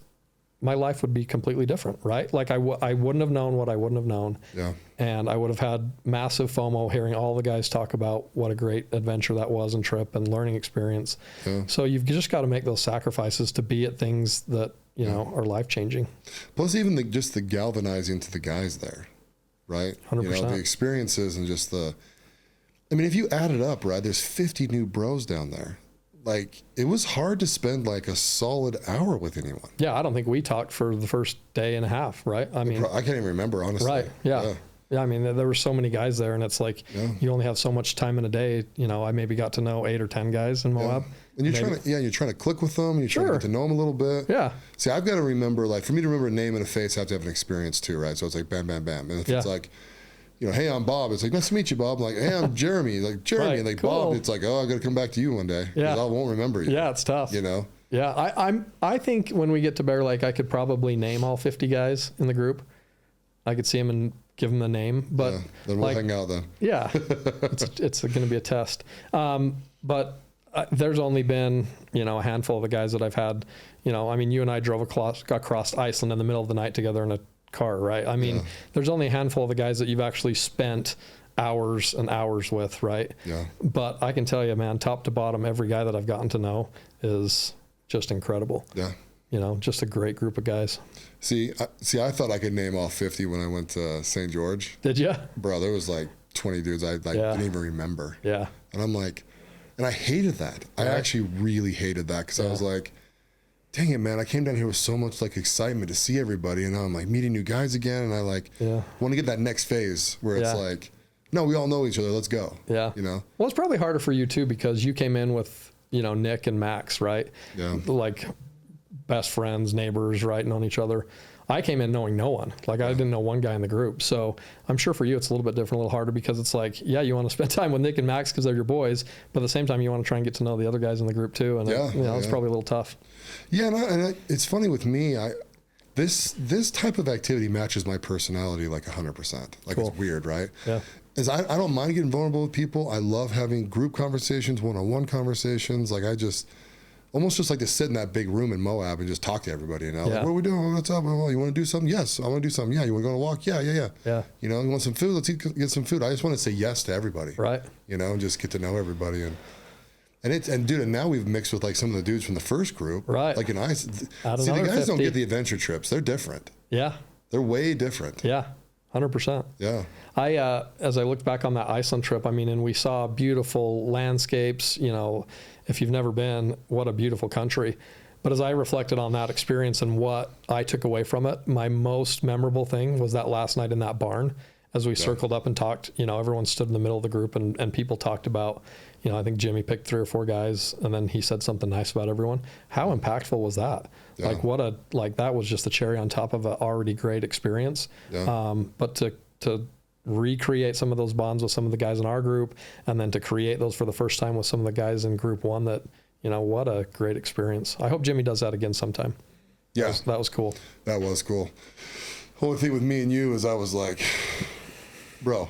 my life would be completely different, right? Like I wouldn't have known what I wouldn't have known. Yeah. And I would have had massive FOMO hearing all the guys talk about what a great adventure that was and trip and learning experience. Yeah. So you've just got to make those sacrifices to be at things that, are life-changing. Plus even just the galvanizing to the guys there, right? 100%. The experiences and just if you add it up, right, there's 50 new bros down there. Like, it was hard to spend like a solid hour with anyone. Yeah, I don't think we talked for the first day and a half, right? I mean, I can't even remember, honestly. Right, yeah. I mean, there were so many guys there, and it's like, you only have so much time in a day. I maybe got to know 8 or 10 guys in Moab. Yeah. And you're trying to click with them, and you're trying to get to know them a little bit. Yeah. See, I've got to remember, like, for me to remember a name and a face, I have to have an experience too, right? So it's like, bam, bam, bam. And if it's like, hey, I'm Bob. It's like, nice to meet you, Bob. I'm like, hey, I'm Jeremy. Like, Jeremy. Right, and like, cool. Bob, it's like, oh, I got to come back to you one day. Yeah. I won't remember you. Yeah, it's tough. Yeah, I think when we get to Bear Lake, I could probably name all 50 guys in the group. I could see them and give them the name. But then we'll hang out then. Yeah, it's going to be a test. But there's only been, a handful of the guys that I've had, I mean, you and I drove across Iceland in the middle of the night together in a car, right? I mean, there's only a handful of the guys that you've actually spent hours and hours with, right? Yeah. But I can tell you, man, top to bottom, every guy that I've gotten to know is just incredible. Yeah. Just a great group of guys. See, I thought I could name all 50 when I went to St. George. Did you? Bro, there was like 20 dudes I didn't even remember. Yeah. And I'm like, and I hated that. I actually really hated that because I was like, dang it, man, I came down here with so much like excitement to see everybody, and now I'm like meeting new guys again, and I want to get that next phase where it's like, no, we all know each other, let's go. Yeah. Well, it's probably harder for you too because you came in with, Nick and Max, right? Yeah. Like best friends, neighbors, right, knowing each other. I came in knowing no one. Like I didn't know one guy in the group. So I'm sure for you it's a little bit different, a little harder because it's like, you want to spend time with Nick and Max because they're your boys, but at the same time you want to try and get to know the other guys in the group too. And it's probably a little tough. Yeah, and it's funny with me. This type of activity matches my personality like 100%. Like It's weird, right? Yeah. is I don't mind getting vulnerable with people. I love having group conversations, one-on-one conversations. Like I just almost just like to sit in that big room in Moab and just talk to everybody. You know, like, what are we doing? What's up? Well, you want to do something? Yes, I want to do something. Yeah, you want to go on a walk? Yeah. You know, you want some food? Let's get some food. I just want to say yes to everybody. Right. You know, and just get to know everybody and dude, and now we've mixed with like some of the dudes from the first group. Right. Like the guys 50. don't get the adventure trips. They're different. Yeah. They're way different. Yeah. 100%. Yeah. As I looked back on that Iceland trip, I mean, and we saw beautiful landscapes, you know, if you've never been, what a beautiful country. But as I reflected on that experience and what I took away from it, my most memorable thing was that last night in that barn, as we circled up and talked, you know, everyone stood in the middle of the group and people talked about, you know, I think Jimmy picked 3 or 4 guys and then he said something nice about everyone. How impactful was that? Yeah. Like that was just the cherry on top of an already great experience. Yeah. But to recreate some of those bonds with some of the guys in our group and then to create those for the first time with some of the guys in group 1, that, you know, what a great experience. I hope Jimmy does that again sometime. Yeah. That was cool. That was cool. The only thing with me and you is I was like, bro,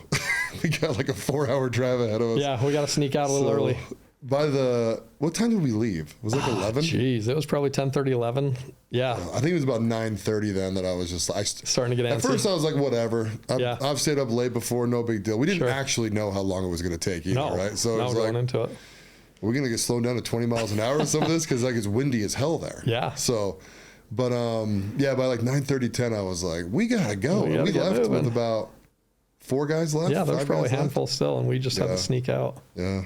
we got like a 4-hour drive ahead of us. Yeah, we got to sneak out a little early. What time did we leave? Was it like 11? Jeez, it was probably 10:30, 11. Yeah. I think it was about 9:30 then that I was just starting to get antsy. At first I was like, whatever. I've stayed up late before, no big deal. We didn't actually know how long it was going to take either, right? So it was going into it. We're going to get slowed down to 20 miles an hour or some of this because like it's windy as hell there. Yeah. So, but by like 9:30, 10, I was like, we got to go. We left with about 4 guys left. Yeah, there's probably a handful still, and we just had to sneak out. Yeah.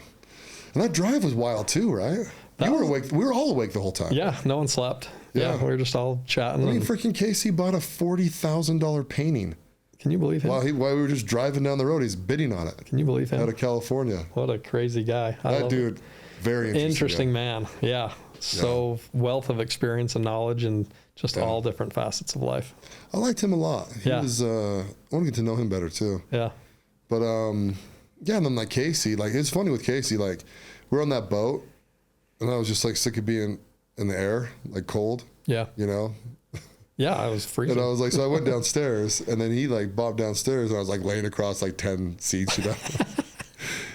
And that drive was wild too, right? You were awake. We were all awake the whole time. Yeah, no one slept. Yeah, we were just all chatting. I mean, freaking Casey bought a $40,000 painting. Can you believe him? While we were just driving down the road, he's bidding on it. Can you believe him? Out of California. What a crazy guy. That dude, very interesting man. Yeah. So wealth of experience and knowledge and just all different facets of life. I liked him a lot. He was, I want to get to know him better too. Yeah. But, and then like Casey, like it's funny with Casey, like we're on that boat and I was just like sick of being in the air, like cold. Yeah. You know? Yeah, I was freezing. And I was like, so I went downstairs and then he like bobbed downstairs and I was like laying across like 10 seats, you know?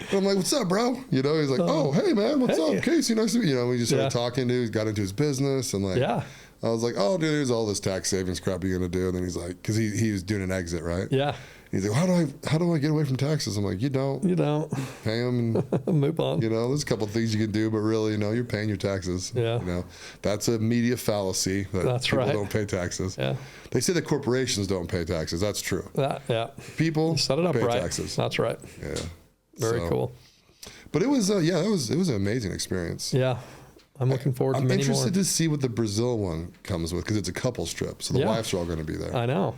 And I'm like, what's up, bro? You know, he's like, oh, hey man, what's up? Casey, nice to meet you. You know, we just started talking to him, got into his business and like, I was like, oh dude, there's all this tax savings crap you're going to do. And then he's like, cause he was doing an exit, right? Yeah. He's like, how do I get away from taxes? I'm like, you don't pay them and move on. You know, there's a couple of things you can do, but really, you know, you're paying your taxes. Yeah. You know, that's a media fallacy that people don't pay taxes. Yeah. They say that corporations don't pay taxes. That's true. People set it up pay right. taxes. That's right. Yeah. Very cool. But it was, it was an amazing experience. Yeah. I'm looking forward to many more. I'm interested to see what the Brazil one comes with because it's a couple's trip. So the wives are all going to be there. I know.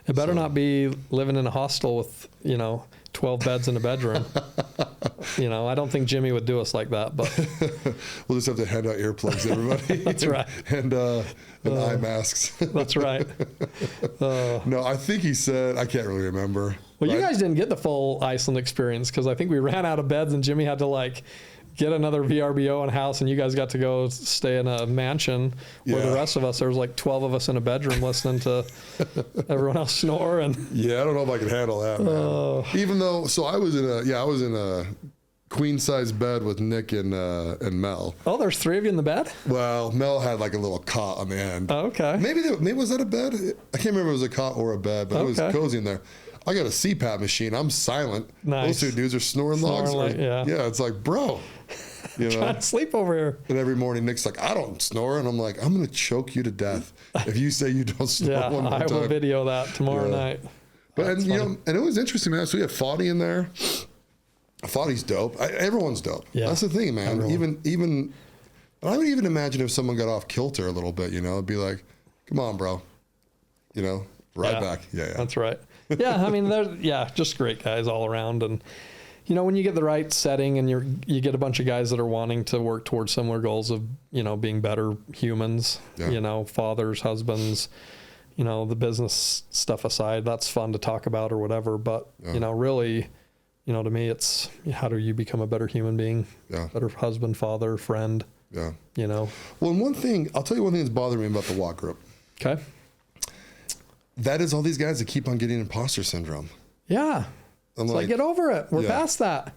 It better not be living in a hostel with, 12 beds in a bedroom. I don't think Jimmy would do us like that, but we'll just have to hand out earplugs to everybody. That's right. And eye masks. That's right. No, I think he said, I can't really remember. Well, you guys didn't get the full Iceland experience because I think we ran out of beds and Jimmy had to get another VRBO in house and you guys got to go stay in a mansion where the rest of us, there was 12 of us in a bedroom listening to everyone else snore. And yeah, I don't know if I can handle that, man. Even though, so I was in a queen size bed with Nick and Mel. Oh, there's 3 of you in the bed? Well, Mel had a little cot on the end. Oh, okay. Maybe was that a bed? I can't remember if it was a cot or a bed, but it was cozy in there. I got a CPAP machine. I'm silent. Nice. Those 2 dudes are snoring logs. Yeah, it's like, bro. Trying to sleep over here. And every morning Nick's like, I don't snore. And I'm like, I'm going to choke you to death if you say you don't snore one more time. I will video that tomorrow night. But and it was interesting, man. So we had Foddy in there. Foddy's dope. Everyone's dope. Yeah. That's the thing, man. Everyone. But I would even imagine if someone got off kilter a little bit, it'd be like, come on, bro. Right back. Yeah. That's right. Yeah, I mean, they're just great guys all around. And, when you get the right setting and you get a bunch of guys that are wanting to work towards similar goals of, being better humans, fathers, husbands, the business stuff aside, that's fun to talk about or whatever. But, really, to me, it's how do you become a better human being, better husband, father, friend, Well, and I'll tell you one thing that's bothering me about the walk group. Okay. That is all these guys that keep on getting imposter syndrome. Yeah. I'm It's like, get over it. We're past that.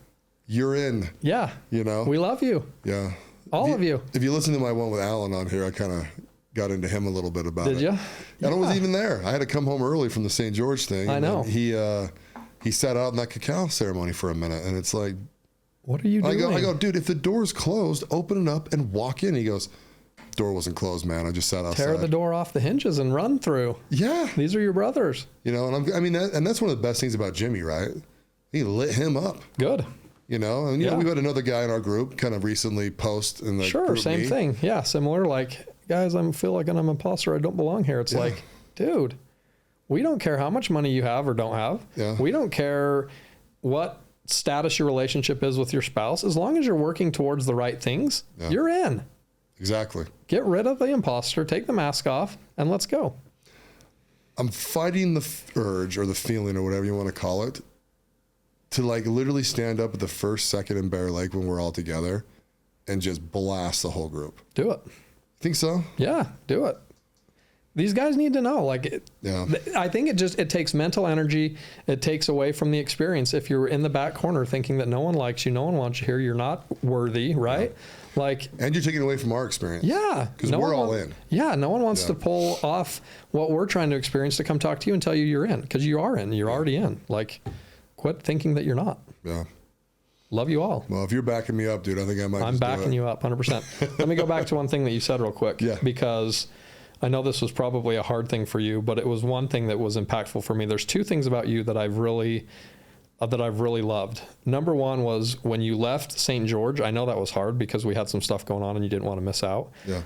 You're in. Yeah. You know? We love you. Yeah. All of you. If you listen to my one with Alan on here, I kind of got into him a little bit about it. Did you? And I wasn't even there. I had to come home early from the St. George thing. I know. He sat out in that cacao ceremony for a minute, and it's like, what are you doing? I go, dude, if the door's closed, open it up and walk in. He goes, door wasn't closed, man. I just sat outside. Tear the door off the hinges and run through. Yeah. These are your brothers. You know, and that's one of the best things about Jimmy, right? He lit him up. Good. You know, and we've had another guy in our group kind of recently post in the group same thing. Yeah, similar. Like, guys, I feel like I'm an imposter. I don't belong here. It's like, dude, we don't care how much money you have or don't have. Yeah. We don't care what status your relationship is with your spouse. As long as you're working towards the right things, you're in. Exactly. Get rid of the imposter, take the mask off, and let's go. I'm fighting the urge or the feeling or whatever you want to call it to like literally stand up at the first second in Bear Lake when we're all together and just blast the whole group. Do it. Think so? Yeah, do it. These guys need to know. Like, I think it takes mental energy. It takes away from the experience. If you're in the back corner thinking that no one likes you, no one wants you here, you're not worthy, right? Yeah. Like, and you're taking away from our experience. Yeah, because we're all in. Yeah, no one wants to pull off what we're trying to experience to come talk to you and tell you you're in, because you are in. You're already in. Like, quit thinking that you're not. Yeah. Love you all. Well, if you're backing me up, dude, I think I might. I'm backing you up 100%. Let me go back to one thing that you said real quick. Yeah. Because I know this was probably a hard thing for you, but it was one thing that was impactful for me. There's two things about you that I've really loved. Number one was when you left St. George. I know that was hard because we had some stuff going on and you didn't want to miss out. Yeah.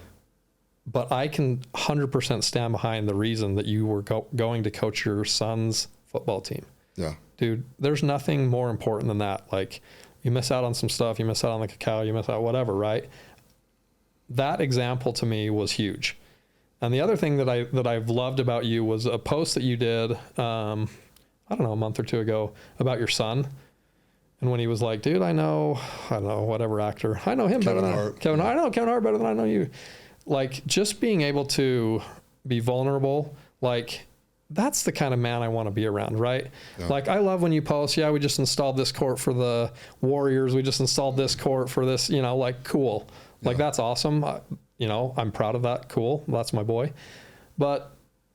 But I can 100% stand behind the reason that you were going to coach your son's football team. Yeah. Dude, there's nothing more important than that. Like, you miss out on some stuff, you miss out on the cacao, you miss out whatever, right? That example to me was huge. And the other thing that I've loved about you was a post that you did, I don't know, a month or two ago about your son. And when he was like, dude, I know, whatever actor, I know him better than Kevin Hart. I know Kevin Hart better than I know you. Like, just being able to be vulnerable, like, that's the kind of man I want to be around, right? Yeah. Like, I love when you post, we just installed this court for the Warriors. We just installed this court for this, like, cool. Like, that's awesome. I'm proud of that. Cool. That's my boy. But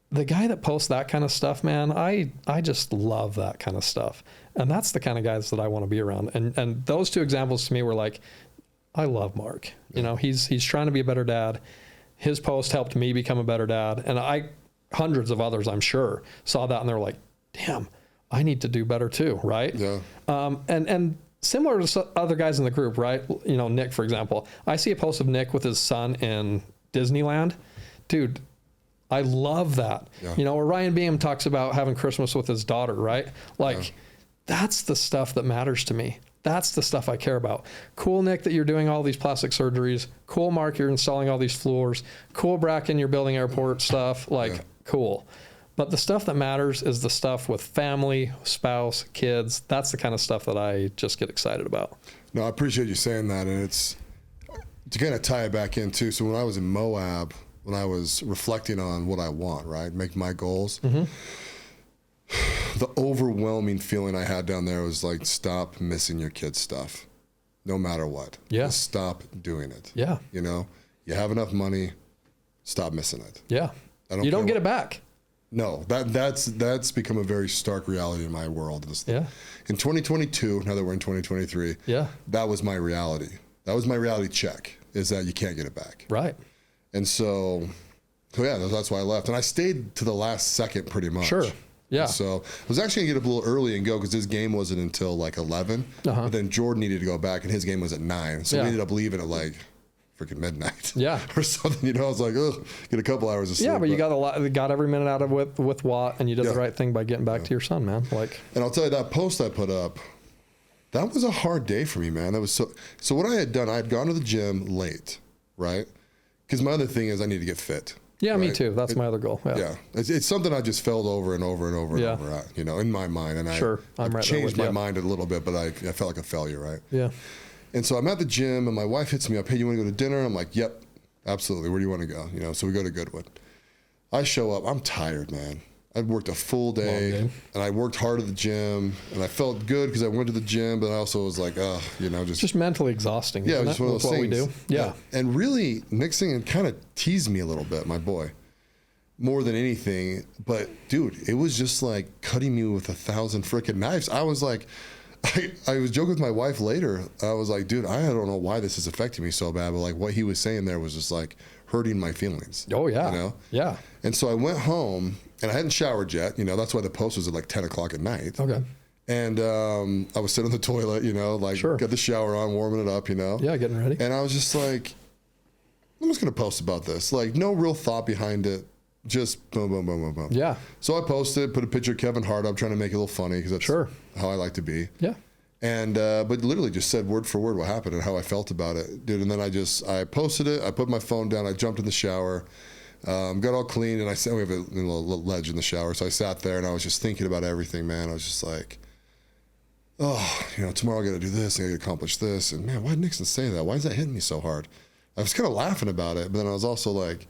the guy that posts that kind of stuff, man, I just love that kind of stuff. And that's the kind of guys that I want to be around. And those two examples to me were like, I love Mark. Yeah. He's trying to be a better dad. His post helped me become a better dad. And hundreds of others, I'm sure, saw that and they were like, damn, I need to do better too, right? Yeah. And similar to other guys in the group, right? Nick, for example. I see a post of Nick with his son in Disneyland. Dude, I love that. Yeah. Or Ryan Beam talks about having Christmas with his daughter, right? Like, that's the stuff that matters to me. That's the stuff I care about. Cool, Nick, that you're doing all these plastic surgeries. Cool, Mark, you're installing all these floors. Cool, Bracken, you're building airport stuff. Like, cool. But the stuff that matters is the stuff with family, spouse, kids. That's the kind of stuff that I just get excited about. No, I appreciate you saying that. And it's to kind of tie it back in too. So when I was in Moab, when I was reflecting on what I want, right, make my goals, the overwhelming feeling I had down there was like, stop missing your kids' stuff, no matter what. Yeah. Just stop doing it. Yeah. You have enough money, stop missing it. Yeah. You don't get it back. No, that's become a very stark reality in my world. Yeah. In 2022, now that we're in 2023, that was my reality. That was my reality check, is that you can't get it back. Right. And so that's why I left. And I stayed to the last second pretty much. Sure. Yeah. And so I was actually going to get up a little early and go because his game wasn't until like 11. But then Jordan needed to go back and his game was at 9. So we ended up leaving at like freaking midnight. Yeah. Or something, I was like, ugh, get a couple hours of sleep. Yeah, but you got every minute out of it with Watt, and you did the right thing by getting back to your son, man. Like, and I'll tell you, that post I put up, that was a hard day for me, man. That was so what I had done, I had gone to the gym late, right? Because my other thing is I need to get fit. Yeah, right? Me too. That's my other goal. Yeah. It's something I just felt over and over and over and over at, in my mind. And I changed my mind a little bit, but I felt like a failure, right? Yeah. And so I'm at the gym, and my wife hits me up, hey, you want to go to dinner? I'm like, yep, absolutely. Where do you want to go? So we go to Goodwood. I show up. I'm tired, man. I'd worked a full day, and I worked hard at the gym, and I felt good because I went to the gym, but I also was like, just mentally exhausting. Yeah, just one of those things. What we do. Yeah. And really, Nixon kind of teased me a little bit, my boy, more than anything. But dude, it was just like cutting me with 1,000 freaking knives. I was like, I was joking with my wife later. I was like, dude, I don't know why this is affecting me so bad, but like what he was saying there was just like hurting my feelings. Oh yeah. You know? Yeah. And so I went home, and I hadn't showered yet. That's why the post was at like 10 o'clock at night. Okay. And I was sitting on the toilet, got the shower on, warming it up, Yeah, getting ready. And I was just like, I'm just going to post about this. Like, no real thought behind it. Just boom, boom, boom, boom, boom. Yeah. So I posted, put a picture of Kevin Hart up, trying to make it a little funny because that's how I like to be. Yeah. And, but literally just said word for word what happened and how I felt about it, dude. And then I posted it. I put my phone down. I jumped in the shower, got all clean. And we have a little ledge in the shower. So I sat there and I was just thinking about everything, man. I was just like, tomorrow I got to do this. I got to accomplish this. And man, why did Nixon say that? Why is that hitting me so hard? I was kind of laughing about it, but then I was also like,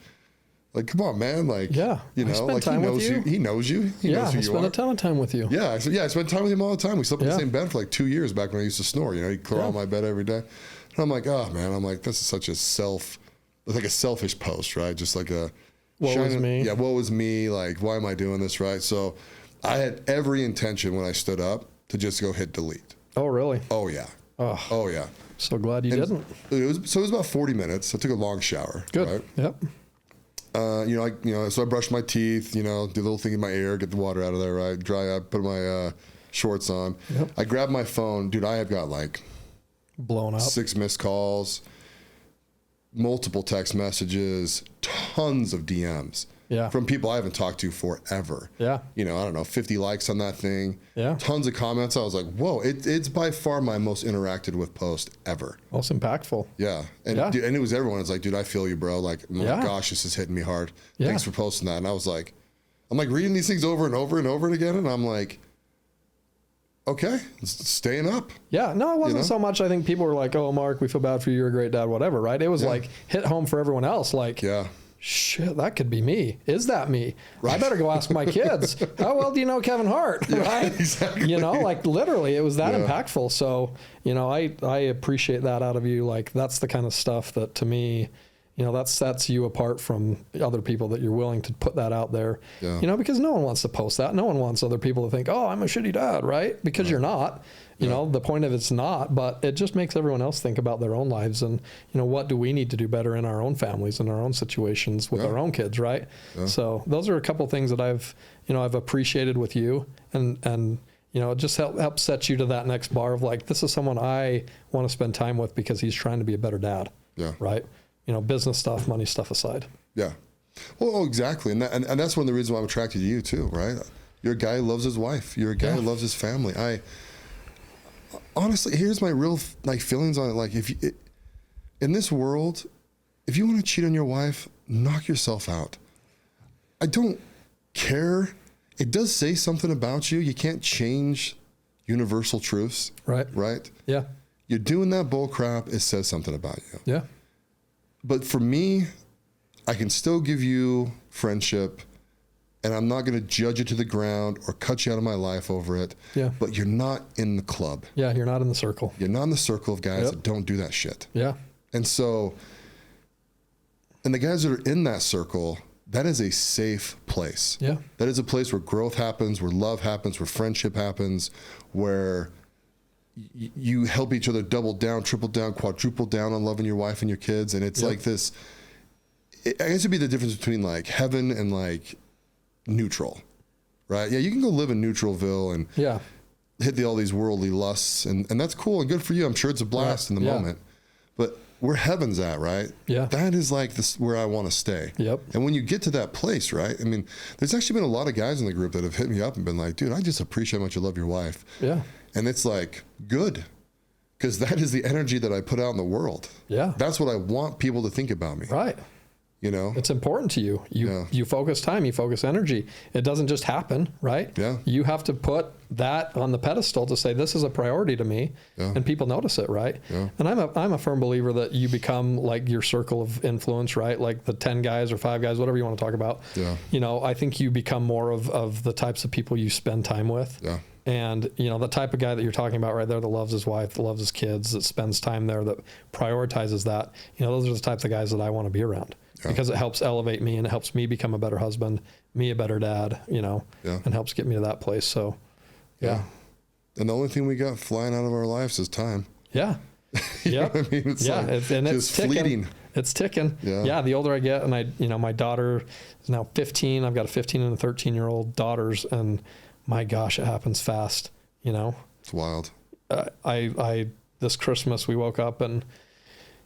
come on, man. Like, yeah, like he knows you. He knows you. He knows who you are. I spent a ton of time with you. Yeah, I spent time with him all the time. We slept in the same bed for like 2 years back when I used to snore. He'd crawl on my bed every day. And I'm like, oh man, this is such a selfish post, right? Just like a woe is me. Yeah, woe is me. Like, why am I doing this, right? So I had every intention when I stood up to just go hit delete. Oh, really? Oh yeah. Oh yeah. So glad you didn't. It was about 40 minutes. I took a long shower. Good. Right? Yep. So I brushed my teeth, do a little thing in my ear, get the water out of there, right? Dry up, put my shorts on. Yep. I grabbed my phone. Dude, I have got like blown up. 6 missed calls, multiple text messages, tons of DMs. Yeah. From people I haven't talked to forever. Yeah. I don't know, 50 likes on that thing. Yeah. Tons of comments. I was like, whoa, it's by far my most interacted with post ever. Most impactful. Yeah. And dude, and it was everyone. It's like, dude, I feel you, bro. Like, my gosh, this is hitting me hard. Yeah. Thanks for posting that. And I was like, I'm like reading these things over and over and over again. And I'm like, okay, it's staying up. Yeah. No, it wasn't so much. I think people were like, oh, Mark, we feel bad for you. You're a great dad, whatever. Right. It was like hit home for everyone else. Like, shit, that could be me. Is that me? Right. I better go ask my kids. How well do you know Kevin Hart? Right? Exactly. Like literally, it was that impactful. So, I appreciate that out of you. Like, that's the kind of stuff that to me, that sets you apart from other people, that you're willing to put that out there. Yeah. Because no one wants to post that. No one wants other people to think, oh, I'm a shitty dad, right? Because you're not. The point of it's not, but it just makes everyone else think about their own lives and, what do we need to do better in our own families and our own situations with our own kids, right? Yeah. So those are a couple things that I've appreciated with you, and it just helps set you to that next bar of like, this is someone I want to spend time with because he's trying to be a better dad. Yeah. Right. Business stuff, money stuff aside. Yeah. Well, exactly. And that's one of the reasons why I'm attracted to you too, right? You're a guy who loves his wife. You're a guy who loves his family. Honestly, here's my real feelings on it. Like, in this world, if you want to cheat on your wife, knock yourself out. I don't care. It does say something about you. You can't change universal truths. Right. Right? Yeah. You're doing that bull crap. It says something about you. Yeah. But for me, I can still give you friendship, and I'm not going to judge you to the ground or cut you out of my life over it. Yeah. But you're not in the club. Yeah, you're not in the circle. You're not in the circle of guys that don't do that shit. Yeah. And so, and the guys that are in that circle, that is a safe place. Yeah. That is a place where growth happens, where love happens, where friendship happens, where you help each other double down, triple down, quadruple down on loving your wife and your kids. And it's like this, I guess it'd be the difference between like heaven and like neutral, right? Yeah, you can go live in Neutralville and hit all these worldly lusts, and that's cool and good for you. I'm sure it's a blast in the moment. But where heaven's at, right? Yeah. That is like this where I want to stay. Yep. And when you get to that place, right? I mean, there's actually been a lot of guys in the group that have hit me up and been like, dude, I just appreciate how much you love your wife. Yeah. And it's like, good. Because that is the energy that I put out in the world. Yeah. That's what I want people to think about me. Right. You know, it's important to you. You focus time, you focus energy. It doesn't just happen, right? Yeah. You have to put that on the pedestal to say, this is a priority to me, and people notice it, right? Yeah. And I'm a firm believer that you become like your circle of influence, right? Like the 10 guys or 5 guys, whatever you want to talk about. Yeah. You know, I think you become more of the types of people you spend time with. Yeah. And, you know, the type of guy that you're talking about right there that loves his wife, that loves his kids, that spends time there, that prioritizes that, you know, those are the types of guys that I want to be around. Because it helps elevate me and it helps me become a better husband, me a better dad, you know, and helps get me to that place. So, yeah. And the only thing we got flying out of our lives is time. Yeah. Yeah. I mean, it's like it's ticking. fleeting. It's ticking. Yeah. The older I get, and you know, my daughter is now 15. I've got a 15 and a 13-year-old daughters, and my gosh, it happens fast. You know, it's wild. This Christmas we woke up and,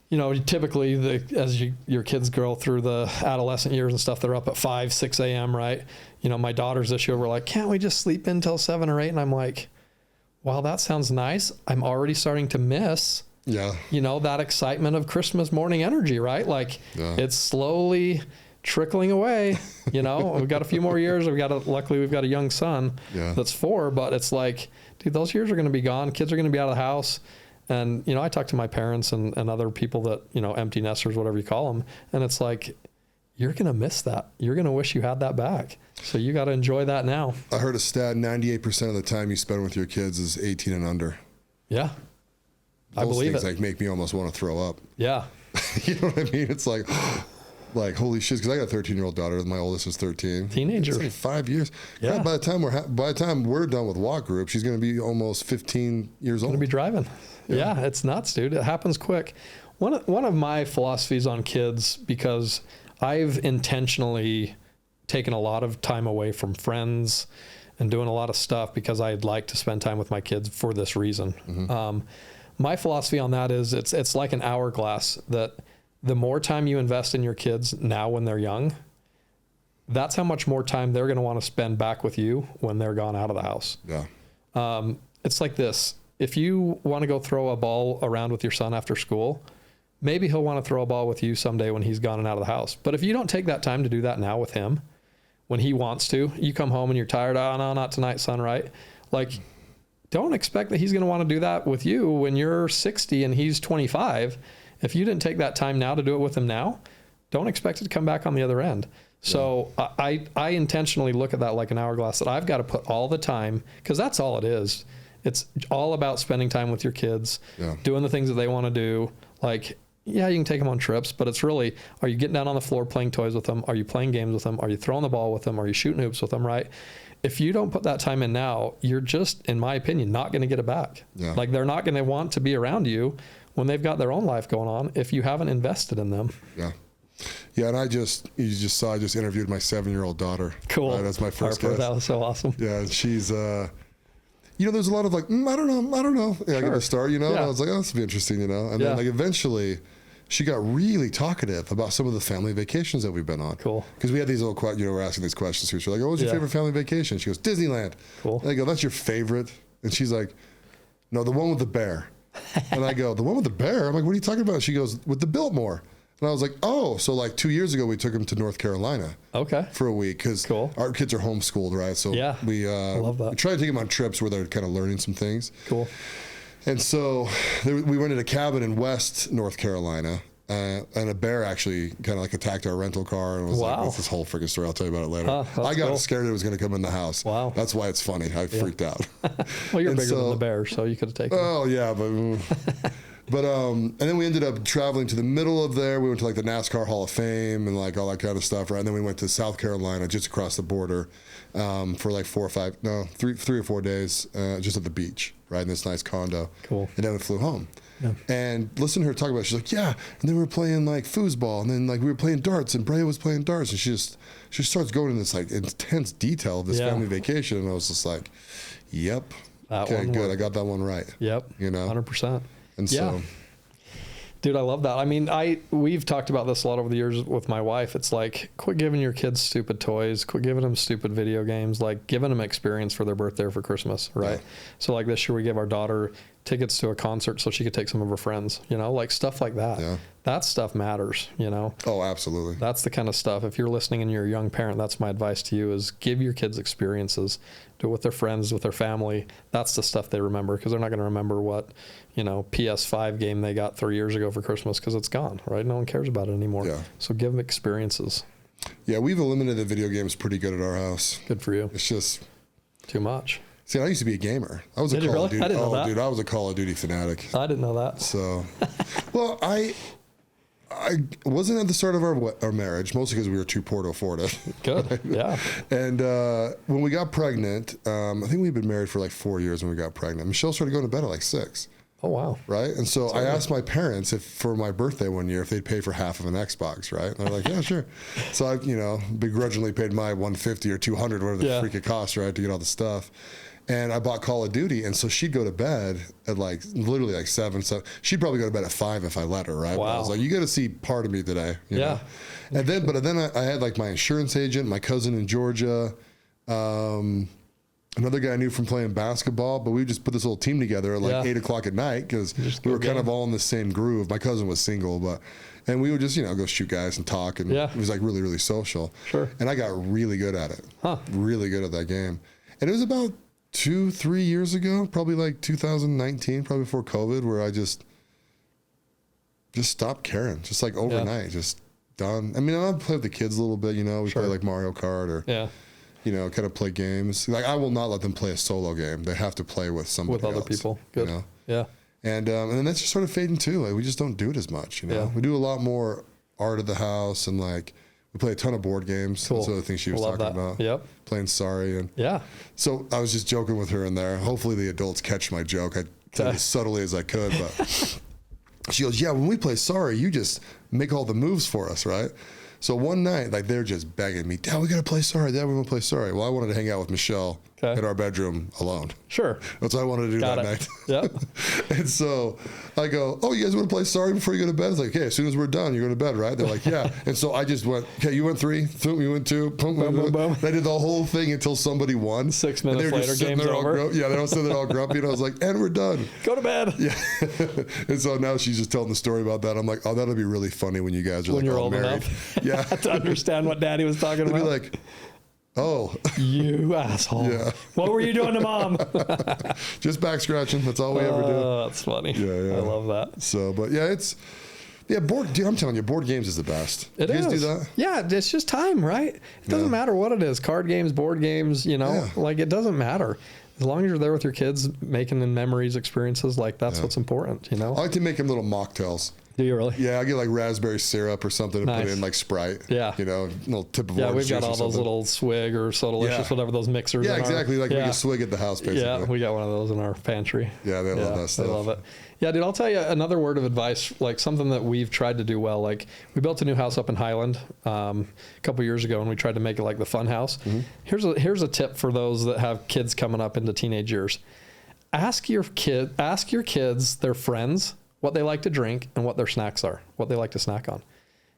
you know, typically as your kids grow through the adolescent years and stuff, they're up at 5, 6 a.m., right? You know, my daughters this year were like, can't we just sleep in till 7 or 8? And I'm like, wow, that sounds nice. I'm already starting to miss, you know, that excitement of Christmas morning energy, right? Like it's slowly trickling away, you know. We've got a few more years. Luckily we've got a young son that's 4, but it's like, dude, those years are going to be gone. Kids are going to be out of the house. And, you know, I talk to my parents and other people that, you know, empty nesters, whatever you call them. And it's like, you're going to miss that. You're going to wish you had that back. So you got to enjoy that now. I heard a stat, 98% of the time you spend with your kids is 18 and under. Yeah. Those I believe things it. Like make me almost want to throw up. Yeah. You know what I mean? It's like holy shit. Cause I got a 13-year-old daughter. My oldest is 13. Teenager. It's like 5 years. Yeah. By the time we're done with walk group, she's going to be almost 15 years old. Going to be driving. Yeah, it's nuts, dude. It happens quick. One of my philosophies on kids, because I've intentionally taken a lot of time away from friends and doing a lot of stuff because I'd like to spend time with my kids for this reason. Mm-hmm. My philosophy on that is it's like an hourglass, that the more time you invest in your kids now when they're young, that's how much more time they're going to want to spend back with you when they're gone out of the house. Yeah. It's like this. If you want to go throw a ball around with your son after school, maybe he'll want to throw a ball with you someday when he's gone and out of the house. But if you don't take that time to do that now with him, when he wants to, you come home and you're tired. Oh, no, not tonight, son, right? Like, don't expect that he's going to want to do that with you when you're 60 and he's 25. If you didn't take that time now to do it with him now, don't expect it to come back on the other end. So I intentionally look at that like an hourglass, that I've got to put all the time, because that's all it is. It's all about spending time with your kids, doing the things that they want to do. Like, yeah, you can take them on trips, but it's really, are you getting down on the floor playing toys with them? Are you playing games with them? Are you throwing the ball with them? Are you shooting hoops with them, right? If you don't put that time in now, you're just, in my opinion, not going to get it back. Yeah. Like, they're not going to want to be around you when they've got their own life going on if you haven't invested in them. Yeah. Yeah, and you just saw, I just interviewed my 7-year-old daughter. Cool. That's my first Harper, guest. that was so awesome. Yeah, and she's, you know, there's a lot of like, I don't know. Yeah, I get to start, you know. And I was like, oh, this will be interesting, you know. And then like eventually, she got really talkative about some of the family vacations that we've been on. Cool. Because we had these little, you know, we're asking these questions. She's like, oh, what was your favorite family vacation? She goes, Disneyland. Cool. And I go, that's your favorite? And she's like, no, the one with the bear. And I go, the one with the bear? I'm like, what are you talking about? She goes, with the Biltmore. And I was like, oh, so like 2 years ago, we took him to North Carolina. Okay. For a week, because our kids are homeschooled, right? So we love that. We try to take them on trips where they're kind of learning some things. Cool. And so we rented a cabin in West North Carolina, and a bear actually kind of like attacked our rental car, and was like, "What's this whole freaking story?" I'll tell you about it later. I got scared it was going to come in the house. Wow. That's why it's funny. I freaked out. Well, you're bigger than the bear, so you could have taken. Oh yeah, but. But and then we ended up traveling to the middle of there. We went to like the NASCAR Hall of Fame and like all that kind of stuff, right? And then we went to South Carolina, just across the border, for like 3 or 4 days, just at the beach, right? In this nice condo. Cool. And then we flew home. Yeah. And listen to her talk about it. She's like, yeah. And then we were playing like foosball, and then like we were playing darts, and Brea was playing darts, and she starts going into this like intense detail of this family vacation, and I was just like, yep. Okay, good. I got that one right. Yep. You know, 100%. And so, dude, I love that. I mean, we've talked about this a lot over the years with my wife. It's like, quit giving your kids stupid toys, quit giving them stupid video games, like giving them experience for their birthday or for Christmas, right? Yeah. So like this year we gave our daughter tickets to a concert so she could take some of her friends, you know, like stuff like that. Yeah. That stuff matters, you know. Oh, absolutely. That's the kind of stuff. If you're listening and you're a young parent, that's my advice to you, is give your kids experiences. Do it with their friends, with their family. That's the stuff they remember, because they're not going to remember what, you know, PS5 game they got 3 years ago for Christmas, because it's gone, right? No one cares about it anymore. Yeah. So give them experiences. Yeah, we've eliminated video games pretty good at our house. Good for you. It's just too much. See, I used to be a gamer. I was a Did you Call of really? Duty. I didn't know that. Dude, I was a Call of Duty fanatic. I didn't know that. So, well, I wasn't at the start of our marriage, mostly because we were too poor to afford it. Good. Yeah. And when we got pregnant, I think we'd been married for like 4 years when we got pregnant. Michelle started going to bed at like 6. Oh, wow. Right? And so I asked my parents if for my birthday one year if they'd pay for half of an Xbox, right? And they're like, yeah, sure. So I, you know, begrudgingly paid my $150 or $200, whatever the freak it cost, right, to get all the stuff. And I bought Call of Duty, and so she'd go to bed at like literally like 7. So she'd probably go to bed at 5 if I let her, right? Wow. But I was like, you got to see part of me today, you know? And then I had like my insurance agent, my cousin in Georgia, another guy I knew from playing basketball, but we just put this little team together at like 8 o'clock at night because we were kind of all in the same groove. My cousin was single, and we would just, you know, go shoot guys and talk, and it was like really, really social. Sure. And I got really good at it. Really good at that game. And it was about 2-3 years ago, probably like 2019, probably before COVID, where I just stopped caring, just like overnight, just done. I mean, I play with the kids a little bit, you know, we play like Mario Kart or, you know, kind of play games. Like I will not let them play a solo game. They have to play with somebody with other else, people. Good. You know? Yeah. And then that's just sort of fading too. Like we just don't do it as much, you know. Yeah. We do a lot more art at the house, and like we play a ton of board games. Cool. That's the other thing she was talking about. Yep. Playing Sorry, and yeah. So I was just joking with her in there. Hopefully the adults catch my joke. I said it as subtly as I could, but she goes, "Yeah, when we play Sorry, you just make all the moves for us, right?" So one night, like they're just begging me, "Dad, we gotta play Sorry. Dad, we want to play Sorry." Well, I wanted to hang out with Michelle in our bedroom alone. Sure. That's what I wanted to do that night. Yep. And so I go, "Oh, you guys want to play Sorry before you go to bed?" It's like, "Okay, as soon as we're done, you're going to bed, right?" They're like, "Yeah." And so I just went, "Okay, you went 3, you went 2, boom, boom, boom, boom." I did the whole thing until somebody won. 6 minutes later, game's over. They were sitting there all grumpy, and I was like, "And we're done. Go to bed." Yeah. And so now she's just telling the story about that. I'm like, "Oh, that'll be really funny when you guys are when like you're all old married." Enough. Yeah. To understand what Daddy was talking They'd about. be like, "Oh, you asshole. Yeah. What were you doing to Mom?" just back scratching. That's all we ever do." Oh, that's funny. Yeah. I love that. So, but yeah, dude, I'm telling you, board games is the best. It you is. guys do that? Yeah, it's just time, right? It doesn't matter what it is. Card games, board games, you know, like it doesn't matter. As long as you're there with your kids, making them memories, experiences, like that's what's important, you know? I like to make them little mocktails. Do you really? Yeah, I get like raspberry syrup or something to put in like Sprite. Yeah. You know, a little tip of Yeah, orange we've got juice all or those something. little Swig or Sodalicious, whatever those mixers Yeah, in exactly. Like make a swig at the house, basically. Yeah, we got one of those in our pantry. Yeah, they love that stuff. They love it. Yeah, dude, I'll tell you another word of advice, like something that we've tried to do well. Like we built a new house up in Highland a couple years ago, and we tried to make it like the fun house. Mm-hmm. Here's a tip for those that have kids coming up into teenage years. Ask your kids, their friends, what they like to drink and what their snacks are, what they like to snack on.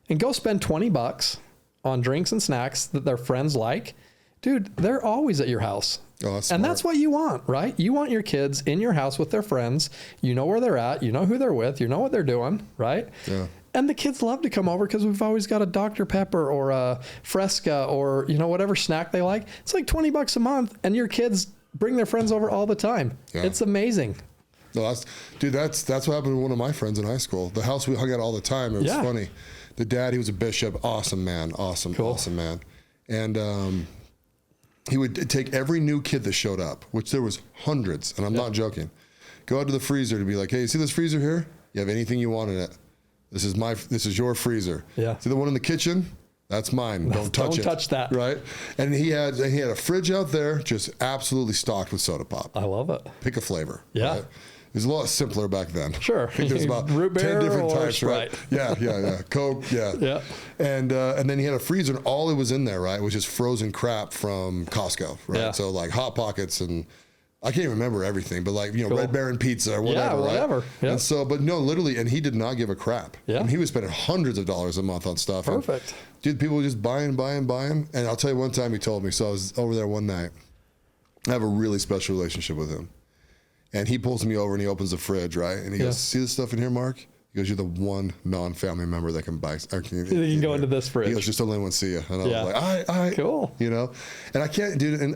And go spend $20 on drinks and snacks that their friends like. Dude, they're always at your house. Oh, that's and smart. that's what you want, right? You want your kids in your house with their friends. You know where they're at. You know who they're with. You know what they're doing, right? Yeah. And the kids love to come over because we've always got a Dr. Pepper or a Fresca or, you know, whatever snack they like. It's like $20 a month, and your kids bring their friends over all the time. Yeah. It's amazing. No, that's what happened to one of my friends in high school. The house we hung out all the time. It was funny. The dad, he was a bishop. Awesome man. Awesome man. And he would take every new kid that showed up, which there was hundreds, and I'm not joking. Go out to the freezer to be like, "Hey, see this freezer here? You have anything you want in it? This is your freezer. Yeah. See the one in the kitchen? That's mine. Don't touch it. Don't touch that. Right? And he had a fridge out there just absolutely stocked with soda pop. I love it. Pick a flavor. Yeah. Right? It was a lot simpler back then. Sure. I think there's about Root 10 beer different or types, Sprite. right? Yeah. Coke, yeah. Yeah. And then he had a freezer, and all it was in there, right, was just frozen crap from Costco, right? Yeah. So like Hot Pockets, and I can't even remember everything, but like, you know, Red Baron pizza or whatever, yeah, whatever. Right? Yeah. And so, but no, literally, and he did not give a crap. Yeah. I mean, he was spending hundreds of dollars a month on stuff. Perfect. And, dude, people were just buying. And I'll tell you one time he told me, so I was over there one night. I have a really special relationship with him. And he pulls me over and he opens the fridge, right? And he goes, "See this stuff in here, Mark?" He goes, "You're the one non-family member that can buy. You can go into this fridge." He goes, "Just don't let anyone see you." And I was like, "All right, cool." You know, and I can't, dude. And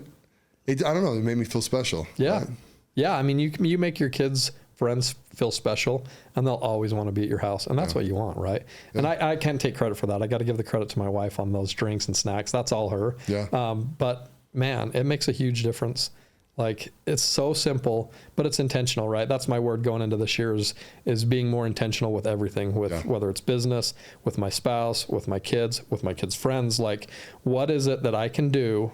I don't know. It made me feel special. Yeah, right? yeah. I mean, you make your kids' friends feel special, and they'll always want to be at your house, and that's what you want, right? Yeah. And I can't take credit for that. I got to give the credit to my wife on those drinks and snacks. That's all her. Yeah. But man, it makes a huge difference. Like, it's so simple, but it's intentional, right? That's my word going into this year is being more intentional with everything, with whether it's business, with my spouse, with my kids friends. Like, what is it that I can do?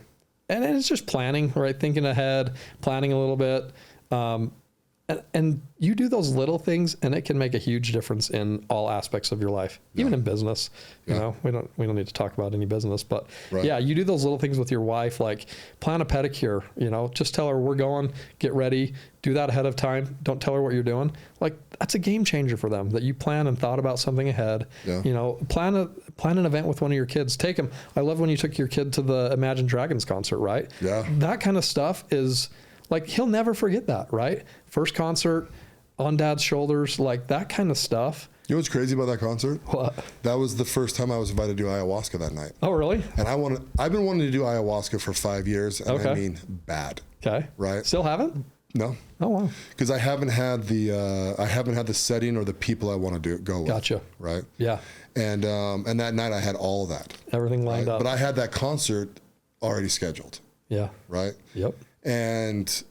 And it's just planning, right? Thinking ahead, planning a little bit. And you do those little things, and it can make a huge difference in all aspects of your life, even in business. You know, we don't need to talk about any business, but you do those little things with your wife, like plan a pedicure. You know, just tell her we're going, get ready, do that ahead of time. Don't tell her what you're doing. Like, that's a game changer for them, that you plan and thought about something ahead. Yeah. You know, plan an event with one of your kids. Take them. I love when you took your kid to the Imagine Dragons concert, right? Yeah. That kind of stuff is. Like, he'll never forget that, right? First concert, on dad's shoulders, like that kind of stuff. You know what's crazy about that concert? What? That was the first time I was invited to do ayahuasca that night. Oh, really? And I've been wanting to do ayahuasca for 5 years, and I mean bad. Okay. Right? Still haven't? No. Oh, wow. Because I haven't had the setting or the people I want to go with. Gotcha. Right? Yeah. And that night I had all of that. Everything lined up. But I had that concert already scheduled. Yeah. Right? Yep. And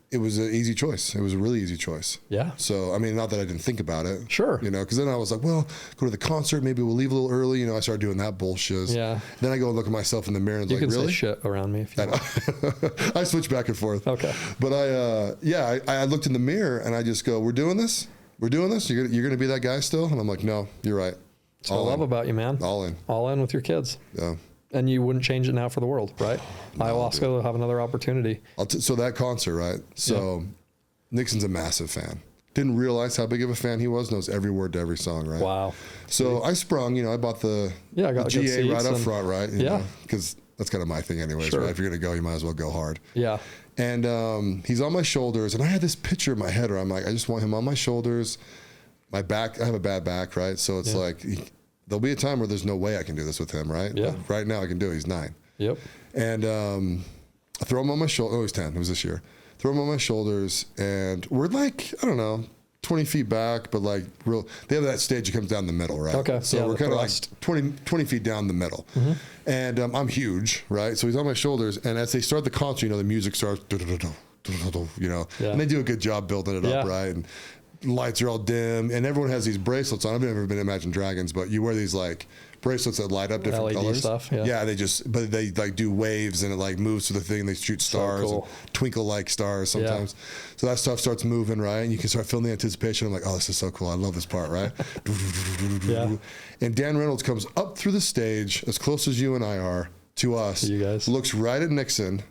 it was an easy choice. It was a really easy choice. Yeah. So, I mean, not that I didn't think about it. Sure. You know, because then I was like, well, go to the concert. Maybe we'll leave a little early. You know, I started doing that bullshit. Yeah. Then I go and look at myself in the mirror and you like, can really? say shit around me if you want. I switch back and forth. Okay. But I looked in the mirror and I just go, we're doing this? We're doing this? You're gonna be that guy still? And I'm like, no, you're right. That's what I love about you, man. All in. All in with your kids. Yeah. And you wouldn't change it now for the world, right? No, ayahuasca will have another opportunity. So that concert, right? So Nixon's a massive fan. Didn't realize how big of a fan he was. Knows every word to every song, right? Wow. So I sprung, I bought the GA right up front, right? Because that's kind of my thing anyways, right? If you're going to go, you might as well go hard. Yeah. And he's on my shoulders. And I had this picture in my head where I'm like, I just want him on my shoulders. My back, I have a bad back, right? So it's like... There'll be a time where there's no way I can do this with him, right? Yeah. But right now I can do it. He's 9. Yep. And I throw him on my shoulder. Oh, he's 10. It was this year. Throw him on my shoulders, and we're like, I don't know, 20 feet back, but like real. They have that stage that comes down the middle, right? Okay. So we're kind of like 20 feet down the middle. Mm-hmm. And I'm huge, right? So he's on my shoulders, and as they start the concert, the music starts, and they do a good job building it up, right? And lights are all dim, and everyone has these bracelets on. I've never been to Imagine Dragons, but you wear these like bracelets that light up different LED colors. Stuff, but they like do waves, and it like moves to the thing. They shoot stars, and twinkle like stars sometimes. So that stuff starts moving, right? And you can start feeling the anticipation. I'm like, oh, this is so cool. I love this part, right? And Dan Reynolds comes up through the stage as close as you and I are to us. You guys. Looks right at Nixon.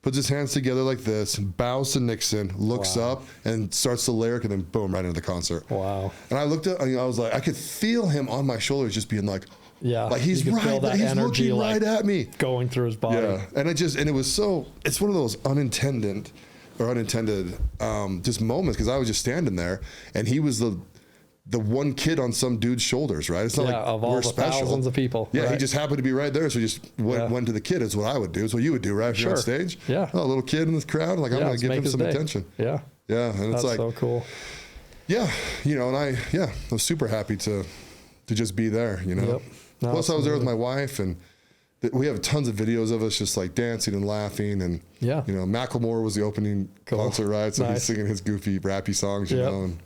Puts his hands together like this, bows to Nixon, looks up, and starts the lyric, and then boom, right into the concert. Wow. And I looked at, I was like, I could feel him on my shoulders just being like, like he's right, like he's looking right at me. Going through his body. Yeah. And it was so, it's one of those unintended just moments, because I was just standing there, and he was the one kid on some dude's shoulders, right? It's not like of all we're the special. Thousands of people. Yeah, right? he just happened to be right there, so he just went to the kid. It's what I would do. It's what you would do, right? If you're on stage. Yeah. Oh, a little kid in the crowd, like I'm going to give him some attention. Yeah. Yeah, and That's it's like so cool. Yeah, and I was super happy to just be there, Yep. No, Plus, I was there with my wife, and we have tons of videos of us just like dancing and laughing, and Macklemore was the opening concert, right? So he's singing his goofy rappy songs, you know. And,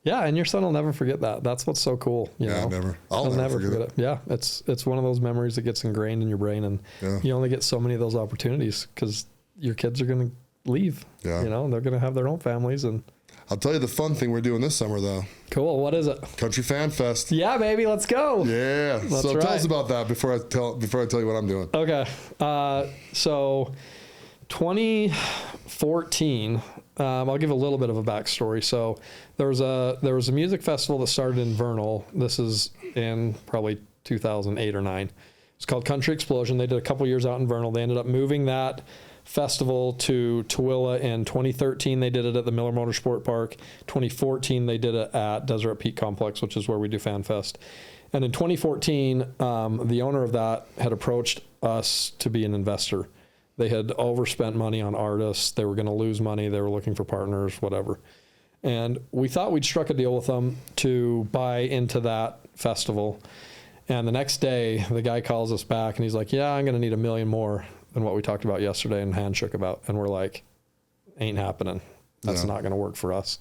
and your son will never forget that. That's what's so cool. You know? Never. I'll never forget it. Yeah, it's one of those memories that gets ingrained in your brain, and you only get so many of those opportunities because your kids are going to leave. Yeah. They're going to have their own families, and I'll tell you the fun thing we're doing this summer, though. Cool. What is it? Country Fan Fest. Yeah, baby. Let's go. Yeah. So tell us about that before I tell you what I'm doing. Okay. So 2014. I'll give a little bit of a backstory. So there was a music festival that started in Vernal. This is in probably 2008 or 9. It's called Country Explosion. They did a couple years out in Vernal. They ended up moving that festival to Tooele in 2013. They did it at the Miller Motorsport Park. 2014, they did it at Deseret Peak Complex, which is where we do Fan Fest. And in 2014, the owner of that had approached us to be an investor. They had overspent money on artists. They were going to lose money. They were looking for partners, whatever. And we thought we'd struck a deal with them to buy into that festival. And the next day, the guy calls us back and he's like, yeah, I'm going to need $1 million more than what we talked about yesterday and handshook about. And we're like, ain't happening. That's not going to work for us.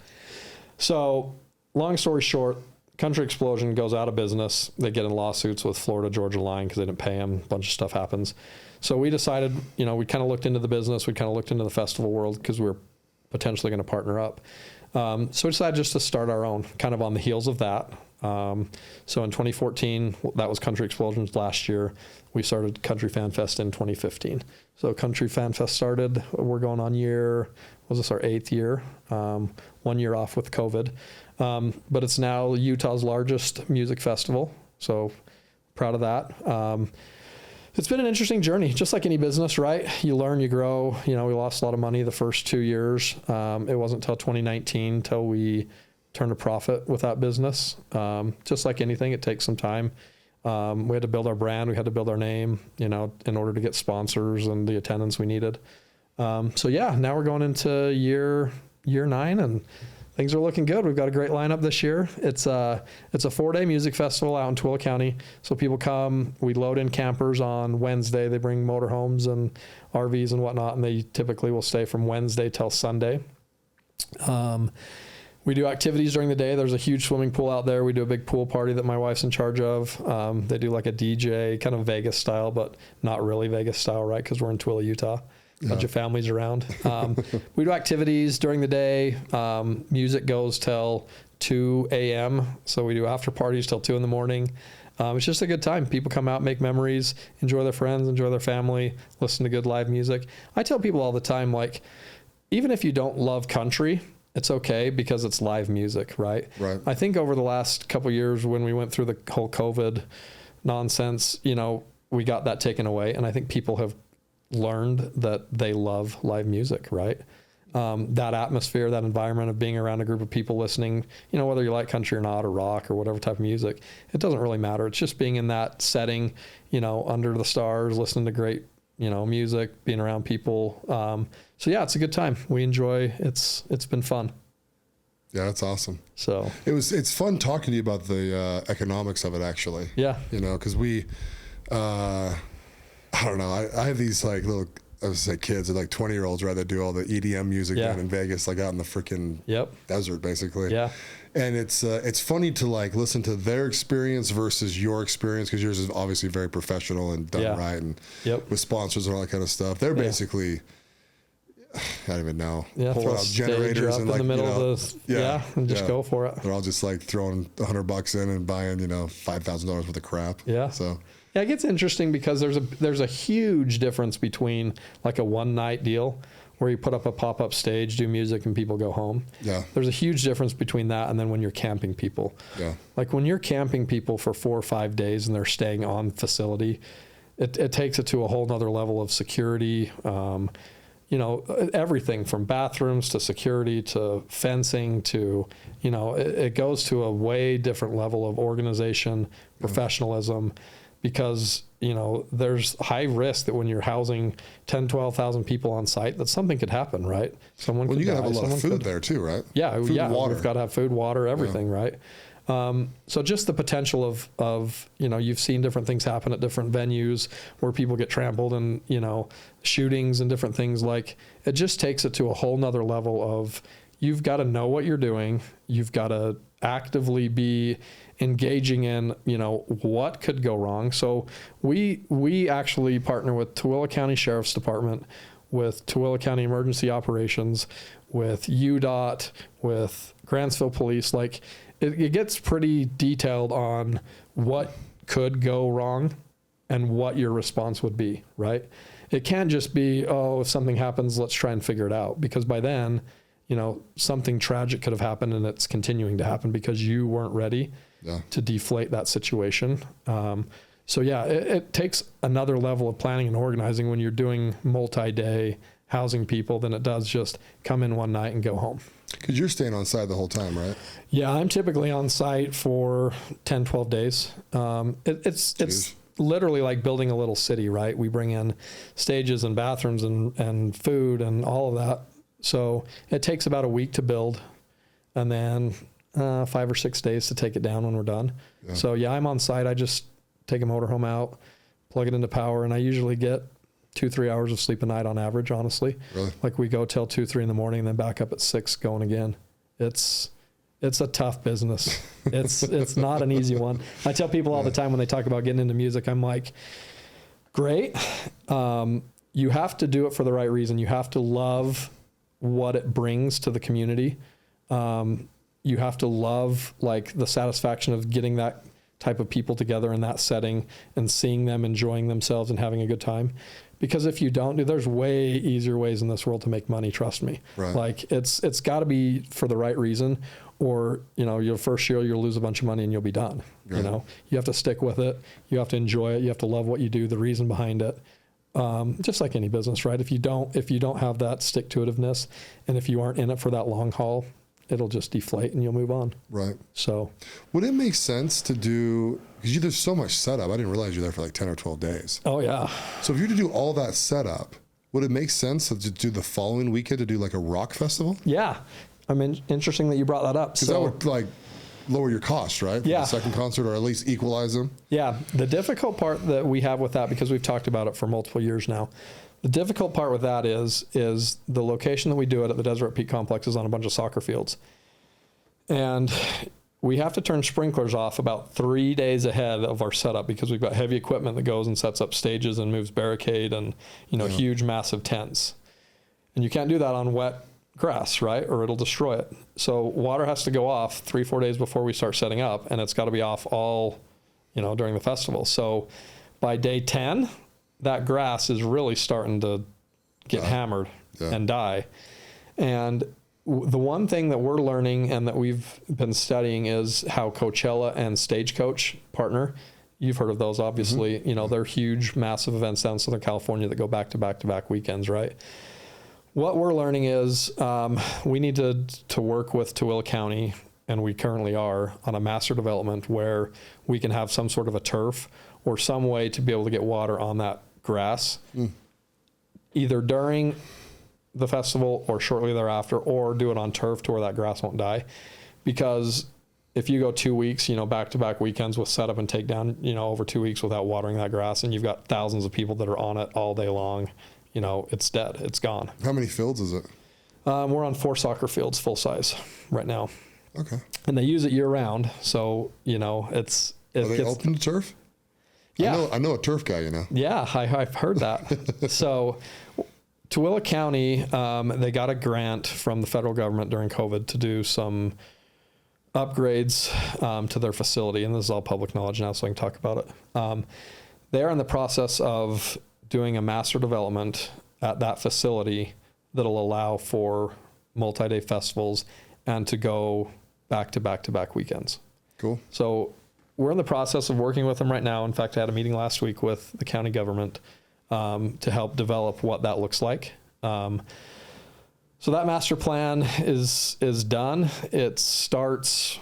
So long story short, Country Explosion goes out of business. They get in lawsuits with Florida Georgia Line because they didn't pay them. A bunch of stuff happens. So we decided, we kind of looked into the business. We kind of looked into the festival world because we were potentially going to partner up. So we decided just to start our own, kind of on the heels of that. So in 2014, that was Country Explosions last year. We started Country Fan Fest in 2015. So Country Fan Fest started, we're going on was this our 8th year? 1 year off with COVID. But it's now Utah's largest music festival. So proud of that. It's been an interesting journey, just like any business, right? You learn, you grow. We lost a lot of money the first 2 years. It wasn't until 2019 till we turned a profit with that business. Just like anything, it takes some time. We had to build our brand. We had to build our name, in order to get sponsors and the attendance we needed. So yeah, now we're going into year 9 and things are looking good. We've got a great lineup this year. It's a 4-day music festival out in Tooele County. So people come, we load in campers on Wednesday. They bring motorhomes and RVs and whatnot, and they typically will stay from Wednesday till Sunday. We do activities during the day. There's a huge swimming pool out there. We do a big pool party that my wife's in charge of. They do like a DJ, kind of Vegas style, but not really Vegas style, right? Because we're in Tooele, Utah. Bunch of families around. We do activities during the day. Music goes till 2 a.m. So we do after parties till 2 in the morning. It's just a good time. People come out, make memories, enjoy their friends, enjoy their family, listen to good live music. I tell people all the time, like, even if you don't love country, it's okay because it's live music, right? Right. I think over the last couple of years when we went through the whole COVID nonsense, we got that taken away. And I think people have learned that they love live music, right? That atmosphere, that environment of being around a group of people listening, whether you like country or not, or rock or whatever type of music, it doesn't really matter. It's just being in that setting, under the stars, listening to great, music, being around people. So yeah, it's a good time. We enjoy, it's been fun. Yeah, that's awesome. So it's fun talking to you about the economics of it, actually. Yeah. Because we, I don't know. I have these like little, I would say kids, they're like 20-year-olds, right? That do all the EDM music down in Vegas, like out in the freaking desert, basically. Yeah. And it's funny to like listen to their experience versus your experience, because yours is obviously very professional and done right, and with sponsors and all that kind of stuff. They're basically, I don't even know, pulling out generators and like in the middle of the, and just go for it. They're all just like throwing $100 in and buying $5,000 worth of crap. Yeah. So. Yeah, it gets interesting because there's a huge difference between like a one-night deal where you put up a pop-up stage, do music, and people go home. Yeah. There's a huge difference between that and then when you're camping people. Yeah. Like when you're camping people for 4 or 5 days and they're staying on facility, it takes it to a whole nother level of security. Everything from bathrooms to security to fencing to, it goes to a way different level of organization, professionalism. Because, there's high risk that when you're housing 10, 12,000 people on site, that something could happen, right? Someone could die. You gotta have a lot of food there too, right? Yeah, food, water. We've got to have food, water, everything, right? So just the potential of you've seen different things happen at different venues where people get trampled and, shootings and different things. Like, it just takes it to a whole nother level of, you've got to know what you're doing. You've got to actively be engaging in, what could go wrong. So we actually partner with Tooele County Sheriff's Department, with Tooele County Emergency Operations, with UDOT, with Grantsville Police. Like, it gets pretty detailed on what could go wrong and what your response would be, right? It can't just be, if something happens, let's try and figure it out. Because by then, something tragic could have happened and it's continuing to happen because you weren't ready to deflate that situation. So yeah, it takes another level of planning and organizing when you're doing multi-day housing people than it does just come in one night and go home. Because you're staying on site the whole time, right? Yeah, I'm typically on site for 10, 12 days. It's literally like building a little city, right? We bring in stages and bathrooms and food and all of that. So it takes about a week to build, and then 5 or 6 days to take it down when we're done. Yeah. So yeah, I'm on site. I just take a motorhome out, plug it into power, and I usually get 2-3 hours of sleep a night on average, honestly. Really? Like we go till 2-3 in the morning and then back up at 6 going again. It's a tough business. It's not an easy one. I tell people all the time when they talk about getting into music, I'm like, great. You have to do it for the right reason. You have to love what it brings to the community. You have to love like the satisfaction of getting that type of people together in that setting and seeing them enjoying themselves and having a good time. Because if you don't, there's way easier ways in this world to make money. Trust me. Right. Like it's got to be for the right reason, or your first year you'll lose a bunch of money and you'll be done. Right. You have to stick with it. You have to enjoy it. You have to love what you do, the reason behind it. Just like any business, right? If you don't have that stick-to-itiveness, and if you aren't in it for that long haul, it'll just deflate and you'll move on. Right. So would it make sense to do, because there's so much setup. I didn't realize you're there for like 10 or 12 days. Oh yeah. So if you were to do all that setup, would it make sense to do the following weekend to do like a rock festival? Yeah. I mean, interesting that you brought that up. Because that would like lower your costs, right? For yeah. the second concert, or at least equalize them. Yeah. The difficult part that we have with that, because we've talked about it for multiple years now, the difficult part with that is the location that we do it at the Deseret Peak Complex is on a bunch of soccer fields. And we have to turn sprinklers off about 3 days ahead of our setup, because we've got heavy equipment that goes and sets up stages and moves barricade and, huge, massive tents. And you can't do that on wet grass, right? Or it'll destroy it. So water has to go off 3-4 days before we start setting up, and it's got to be off all, during the festival. So by day 10, that grass is really starting to get hammered and die. And the one thing that we're learning and that we've been studying is how Coachella and Stagecoach partner. You've heard of those, obviously. Mm-hmm. They're huge, massive events down in Southern California that go back to back to back weekends, right? What we're learning is we need to work with Tooele County, and we currently are, on a master development where we can have some sort of a turf or some way to be able to get water on that grass, either during the festival or shortly thereafter, or do it on turf to where that grass won't die. Because if you go 2 weeks, back-to-back weekends with setup and takedown, over 2 weeks without watering that grass, and you've got thousands of people that are on it all day long, it's dead. It's gone. How many fields is it? We're on 4 soccer fields, full size, right now. Okay. And they use it year round, so Are they open to turf? Yeah. I know a turf guy. Yeah, I've heard that. So Tooele County, they got a grant from the federal government during COVID to do some upgrades to their facility, and this is all public knowledge now, so I can talk about it. They're in the process of doing a master development at that facility that'll allow for multi-day festivals and to go back-to-back weekends. Cool. So we're in the process of working with them right now. In fact, I had a meeting last week with the county government to help develop what that looks like. So that master plan is done. It starts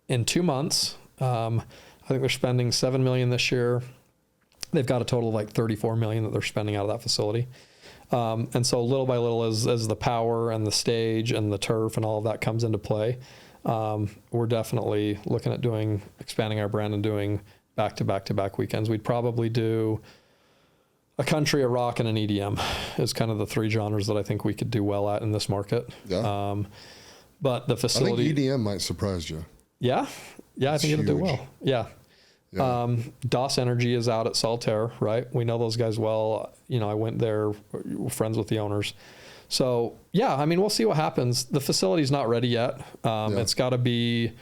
in 2 months. I think they're spending $7 million this year. They've got a total of like $34 million that they're spending out of that facility. And so little by little, as the power and the stage and the turf and all of that comes into play, we're definitely looking at expanding our brand and doing back-to-back weekends. We'd probably do a country, a rock, and an EDM is kind of the 3 genres that I think we could do well at in this market. Yeah. But the facility... I think EDM might surprise you. Yeah? Yeah, I think it'll do well. Yeah. Yeah. DOS Energy is out at Saltaire, right? We know those guys well. I went there, friends with the owners. So, yeah, I mean, we'll see what happens. The facility's not ready yet. It's got to be...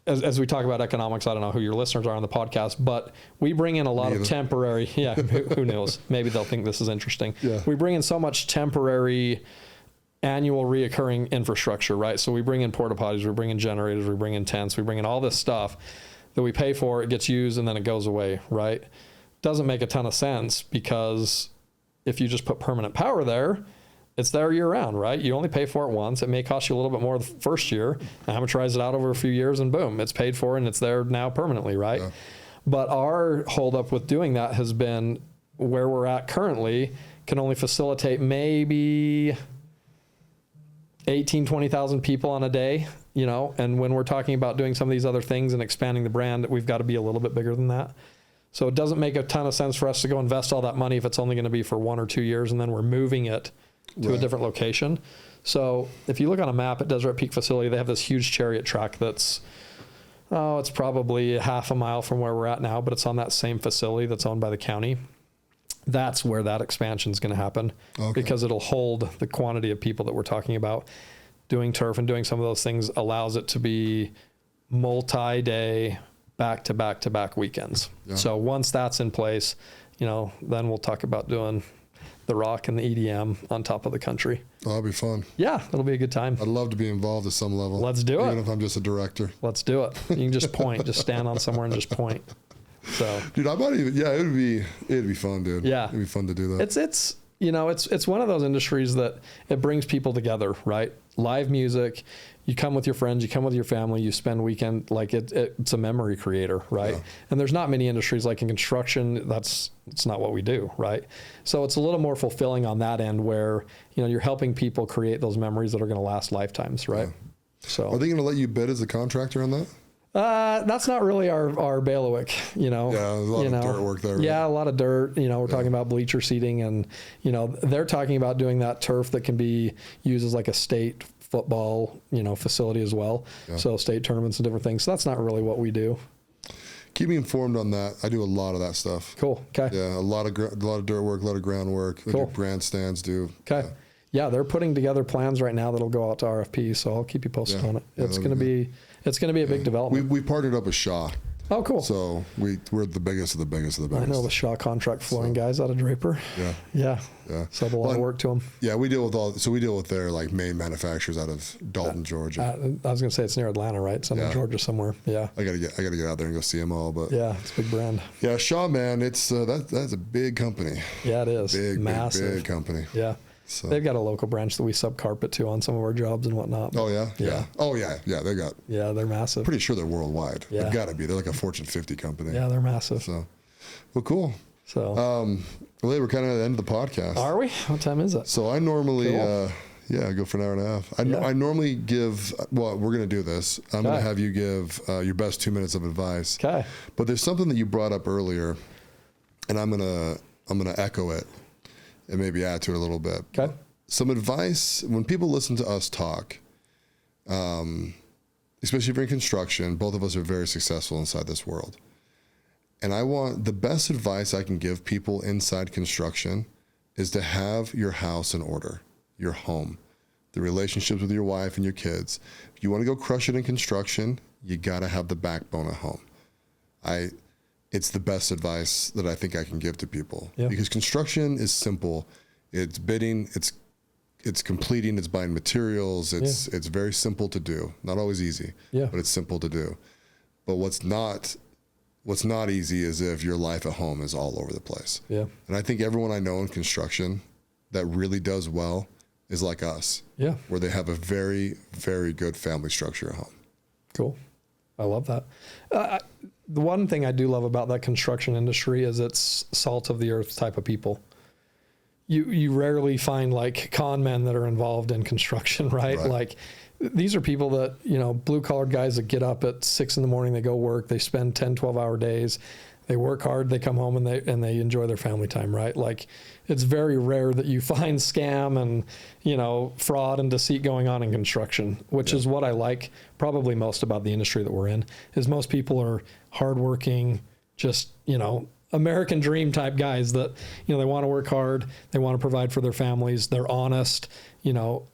As we talk about economics, I don't know who your listeners are on the podcast, but we bring in a lot of temporary... Yeah, who knows? Maybe they'll think this is interesting. Yeah. We bring in so much temporary annual reoccurring infrastructure, right? So we bring in porta potties, we bring in generators, we bring in tents, we bring in all this stuff that we pay for, it gets used, and then it goes away, right? Doesn't make a ton of sense, because if you just put permanent power there, it's there year round, right? You only pay for it once. It may cost you a little bit more the first year. Amortize it out over a few years and boom, it's paid for and it's there now permanently, right? Yeah. But our holdup with doing that has been where we're at currently can only facilitate maybe 18, 20,000 people on a day, you know, and when we're talking about doing some of these other things and expanding the brand, we've got to be a little bit bigger than that. So it doesn't make a ton of sense for us to go invest all that money if it's only going to be for 1 or 2 years and then we're moving it to a different location. So if you look on a map at Deseret Peak facility, they have this huge chariot track that's, it's probably half a mile from where we're at now, but it's on that same facility that's owned by the county. That's where that expansion is going to happen because it'll hold the quantity of people that we're talking about. Doing turf and doing some of those things allows it to be multi-day, back-to-back-to-back weekends. Yeah. So once that's in place, you know, then we'll talk about doing the rock and the EDM on top of the country. Oh, that'll be fun. Yeah, it'll be a good time. I'd love to be involved at some level. Let's do it. Even if I'm just a director. Let's do it. You can just point, just stand on somewhere and just point. So, dude, I might even, it'd be fun, dude. Yeah. It'd be fun to do that. It's, you know, it's one of those industries that it brings people together, right? Live music, you come with your friends, you come with your family, you spend weekend, like it's a memory creator, right? Yeah. And there's not many industries like in construction, it's not what we do, right? So it's a little more fulfilling on that end where, you know, you're helping people create those memories that are going to last lifetimes, right? Yeah. So are they going to let you bid as a contractor on that? That's not really our bailiwick, you know. Yeah, there's a lot of dirt work there. Right? Yeah, a lot of dirt. You know, we're talking about bleacher seating and, you know, they're talking about doing that turf that can be used as like a state football, you know, facility as well. Yeah. So state tournaments and different things. So that's not really what we do. Keep me informed on that. I do a lot of that stuff. Cool. Okay. Yeah, a lot of dirt work, a lot of groundwork. They do grandstands, Okay. Yeah, they're putting together plans right now that'll go out to RFP, so I'll keep you posted on it. It's going to be a big development. We partnered up with Shaw. Oh, cool. So we're the biggest of the biggest of the biggest. I know the Shaw contract flooring guys out of Draper. Yeah. So a lot of work to them. Yeah, we deal with their like main manufacturers out of Dalton, Georgia. I was going to say it's near Atlanta, right? It's in Georgia somewhere. Yeah. I gotta get out there and go see them all. But yeah, it's a big brand. Yeah, Shaw, man, it's that's a big company. Yeah, it is. Massive. Big company. Yeah. So. They've got a local branch that we subcarpet to on some of our jobs and whatnot. Oh, yeah? Yeah. Oh, yeah. Yeah, they got... Yeah, they're massive. Pretty sure they're worldwide. Yeah. They've got to be. They're like a Fortune 50 company. Yeah, they're massive. So, well, cool. So... well, we're kind of at the end of the podcast. Are we? What time is it? So I normally... Cool. Go for an hour and a half. I normally give... Well, we're going to do this. I'm going to have you give your best 2 minutes of advice. Okay. But there's something that you brought up earlier, and I'm gonna echo it and maybe add to it a little bit. Okay. Some advice, when people listen to us talk, especially if you're in construction, both of us are very successful inside this world. And I want the best advice I can give people inside construction is to have your house in order, your home, the relationships with your wife and your kids. If you want to go crush it in construction, you got to have the backbone at home. It's the best advice that I think I can give to people because construction is simple. It's bidding, it's completing, it's buying materials. It's very simple to do. Not always easy, but it's simple to do. But what's not easy is if your life at home is all over the place. Yeah. And I think everyone I know in construction that really does well is like us. Yeah. Where they have a very, very good family structure at home. Cool. I love that. The one thing I do love about that construction industry is it's salt of the earth type of people. You rarely find like con men that are involved in construction, right? Like these are people that, you know, blue collar guys that get up at 6 a.m, they go work, they spend 10, 12-hour days, they work hard, they come home and they enjoy their family time, right? Like it's very rare that you find scam and, you know, fraud and deceit going on in construction, which is what I like probably most about the industry that we're in, is most people are hardworking, just, you know, American dream type guys that, you know, they want to work hard, they want to provide for their families, they're honest, you know.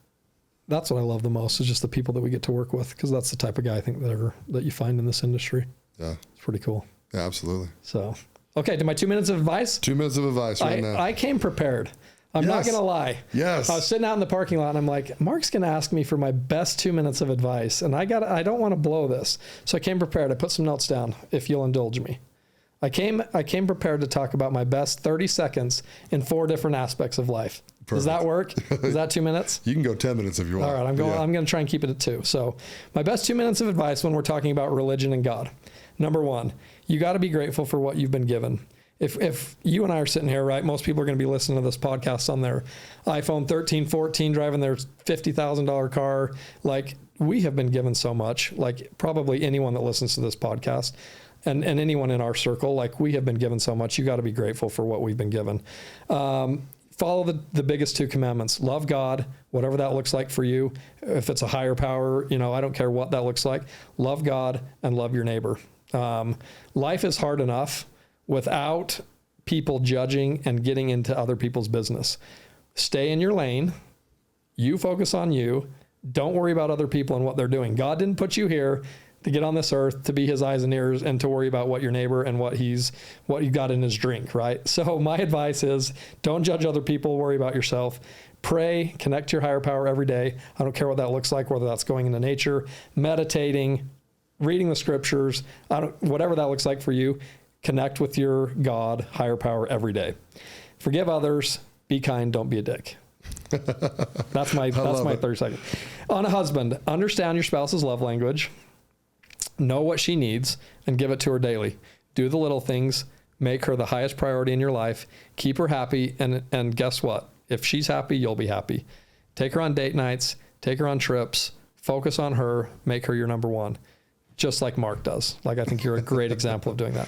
That's what I love the most is just the people that we get to work with, because that's the type of guy I think that you find in this industry. Yeah. It's pretty cool. Yeah, absolutely. So, okay, to my 2 minutes of advice? 2 minutes of advice right now. I came prepared. I'm not going to lie. Yes. I was sitting out in the parking lot and I'm like, Mark's going to ask me for my best 2 minutes of advice. And I don't want to blow this. So I came prepared. I put some notes down if you'll indulge me. I came prepared to talk about my best 30 seconds in 4 different aspects of life. Perfect. Does that work? Is that 2 minutes? You can go 10 minutes if you want. All right, I'm going to try and keep it at 2. So my best 2 minutes of advice when we're talking about religion and God. Number 1, you got to be grateful for what you've been given. If you and I are sitting here, right, most people are going to be listening to this podcast on their iPhone 13, 14, driving their $50,000 car. Like, we have been given so much, like probably anyone that listens to this podcast and anyone in our circle, like we have been given so much. You got to be grateful for what we've been given. Follow the biggest 2 commandments. Love God, whatever that looks like for you. If it's a higher power, I don't care what that looks like. Love God and love your neighbor. Life is hard enough without people judging and getting into other people's business. Stay in your lane. You focus on you. Don't worry about other people and what they're doing. God didn't put you here to get on this earth, to be his eyes and ears, and to worry about what your neighbor and what you got in his drink, right? So my advice is don't judge other people, worry about yourself. Pray, connect to your higher power every day. I don't care what that looks like, whether that's going into nature, meditating, reading the scriptures, whatever that looks like for you. Connect with your God, higher power every day. Forgive others, be kind, don't be a dick. That's my 30 seconds. On a husband, understand your spouse's love language. Know what she needs and give it to her daily. Do the little things. Make her the highest priority in your life. Keep her happy. And guess what? If she's happy, you'll be happy. Take her on date nights. Take her on trips. Focus on her. Make her your number one. Just like Mark does. Like, I think you're a great example of doing that.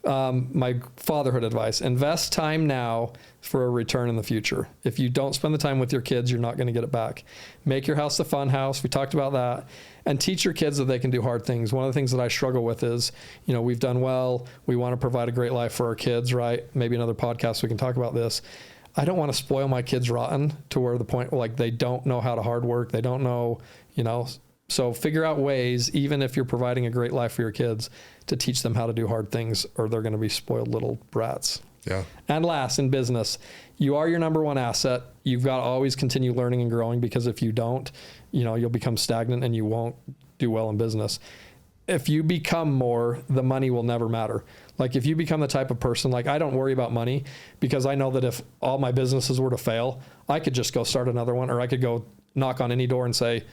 My fatherhood advice, invest time now for a return in the future. If you don't spend the time with your kids, you're not going to get it back. Make your house a fun house. We talked about that. And teach your kids that they can do hard things. One of the things that I struggle with is, we've done well. We want to provide a great life for our kids, right? Maybe another podcast we can talk about this. I don't want to spoil my kids rotten to where the point, like, they don't know how to hard work. They don't know, So figure out ways, even if you're providing a great life for your kids, to teach them how to do hard things, or they're going to be spoiled little brats. Yeah. And last, in business, you are your number one asset. You've got to always continue learning and growing, because if you don't, you'll become stagnant and you won't do well in business. If you become more, the money will never matter. Like, if you become the type of person, like, I don't worry about money, because I know that if all my businesses were to fail, I could just go start another one, or I could go knock on any door and say,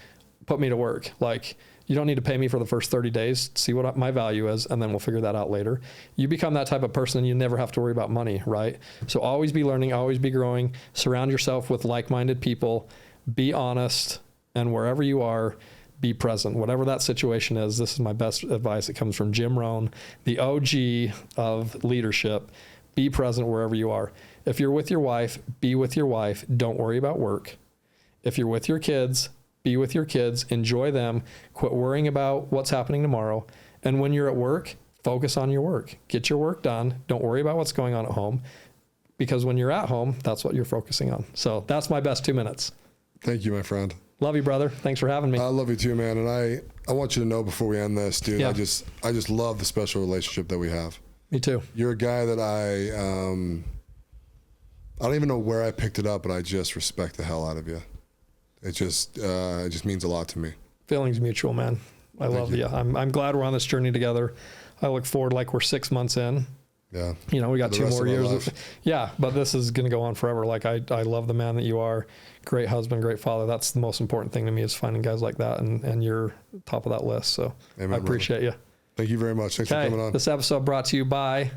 put me to work. Like, you don't need to pay me for the first 30 days, see what my value is, and then we'll figure that out later. You become that type of person and you never have to worry about money, right? So always be learning, always be growing, surround yourself with like-minded people, be honest, and wherever you are, be present. Whatever that situation is, this is my best advice. It comes from Jim Rohn, the OG of leadership. Be present wherever you are. If you're with your wife, be with your wife. Don't worry about work. If you're with your kids, be with your kids, enjoy them, quit worrying about what's happening tomorrow. And when you're at work, focus on your work. Get your work done. Don't worry about what's going on at home, because when you're at home, that's what you're focusing on. So that's my best 2 minutes. Thank you, my friend. Love you, brother. Thanks for having me. I love you too, man. And I want you to know before we end this, dude, Yeah. I just love the special relationship that we have. Me too. You're a guy that I don't even know where I picked it up, but I just respect the hell out of you. It just means a lot to me. Feelings mutual, man. I love you. I'm glad we're on this journey together. I look forward, like, we're 6 months in. Yeah. We got 2 more years. Yeah, but this is going to go on forever. Like, I love the man that you are. Great husband, great father. That's the most important thing to me, is finding guys like that. And you're top of that list. So Amen, I appreciate you. Thank you very much. Thanks for coming on. This episode brought to you by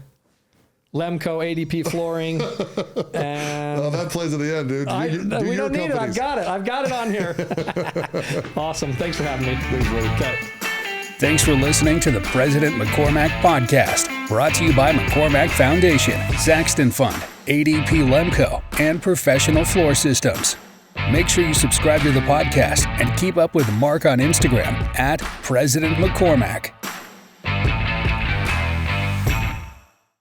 Lemco ADP Flooring. And that plays at the end, dude. we don't need it. I've got it on here. Awesome. Thanks for having me. Okay. Thanks for listening to the President McCormack Podcast, brought to you by McCormack Foundation, Saxton Fund, ADP Lemco, and Professional Floor Systems. Make sure you subscribe to the podcast and keep up with Mark on Instagram at President McCormack.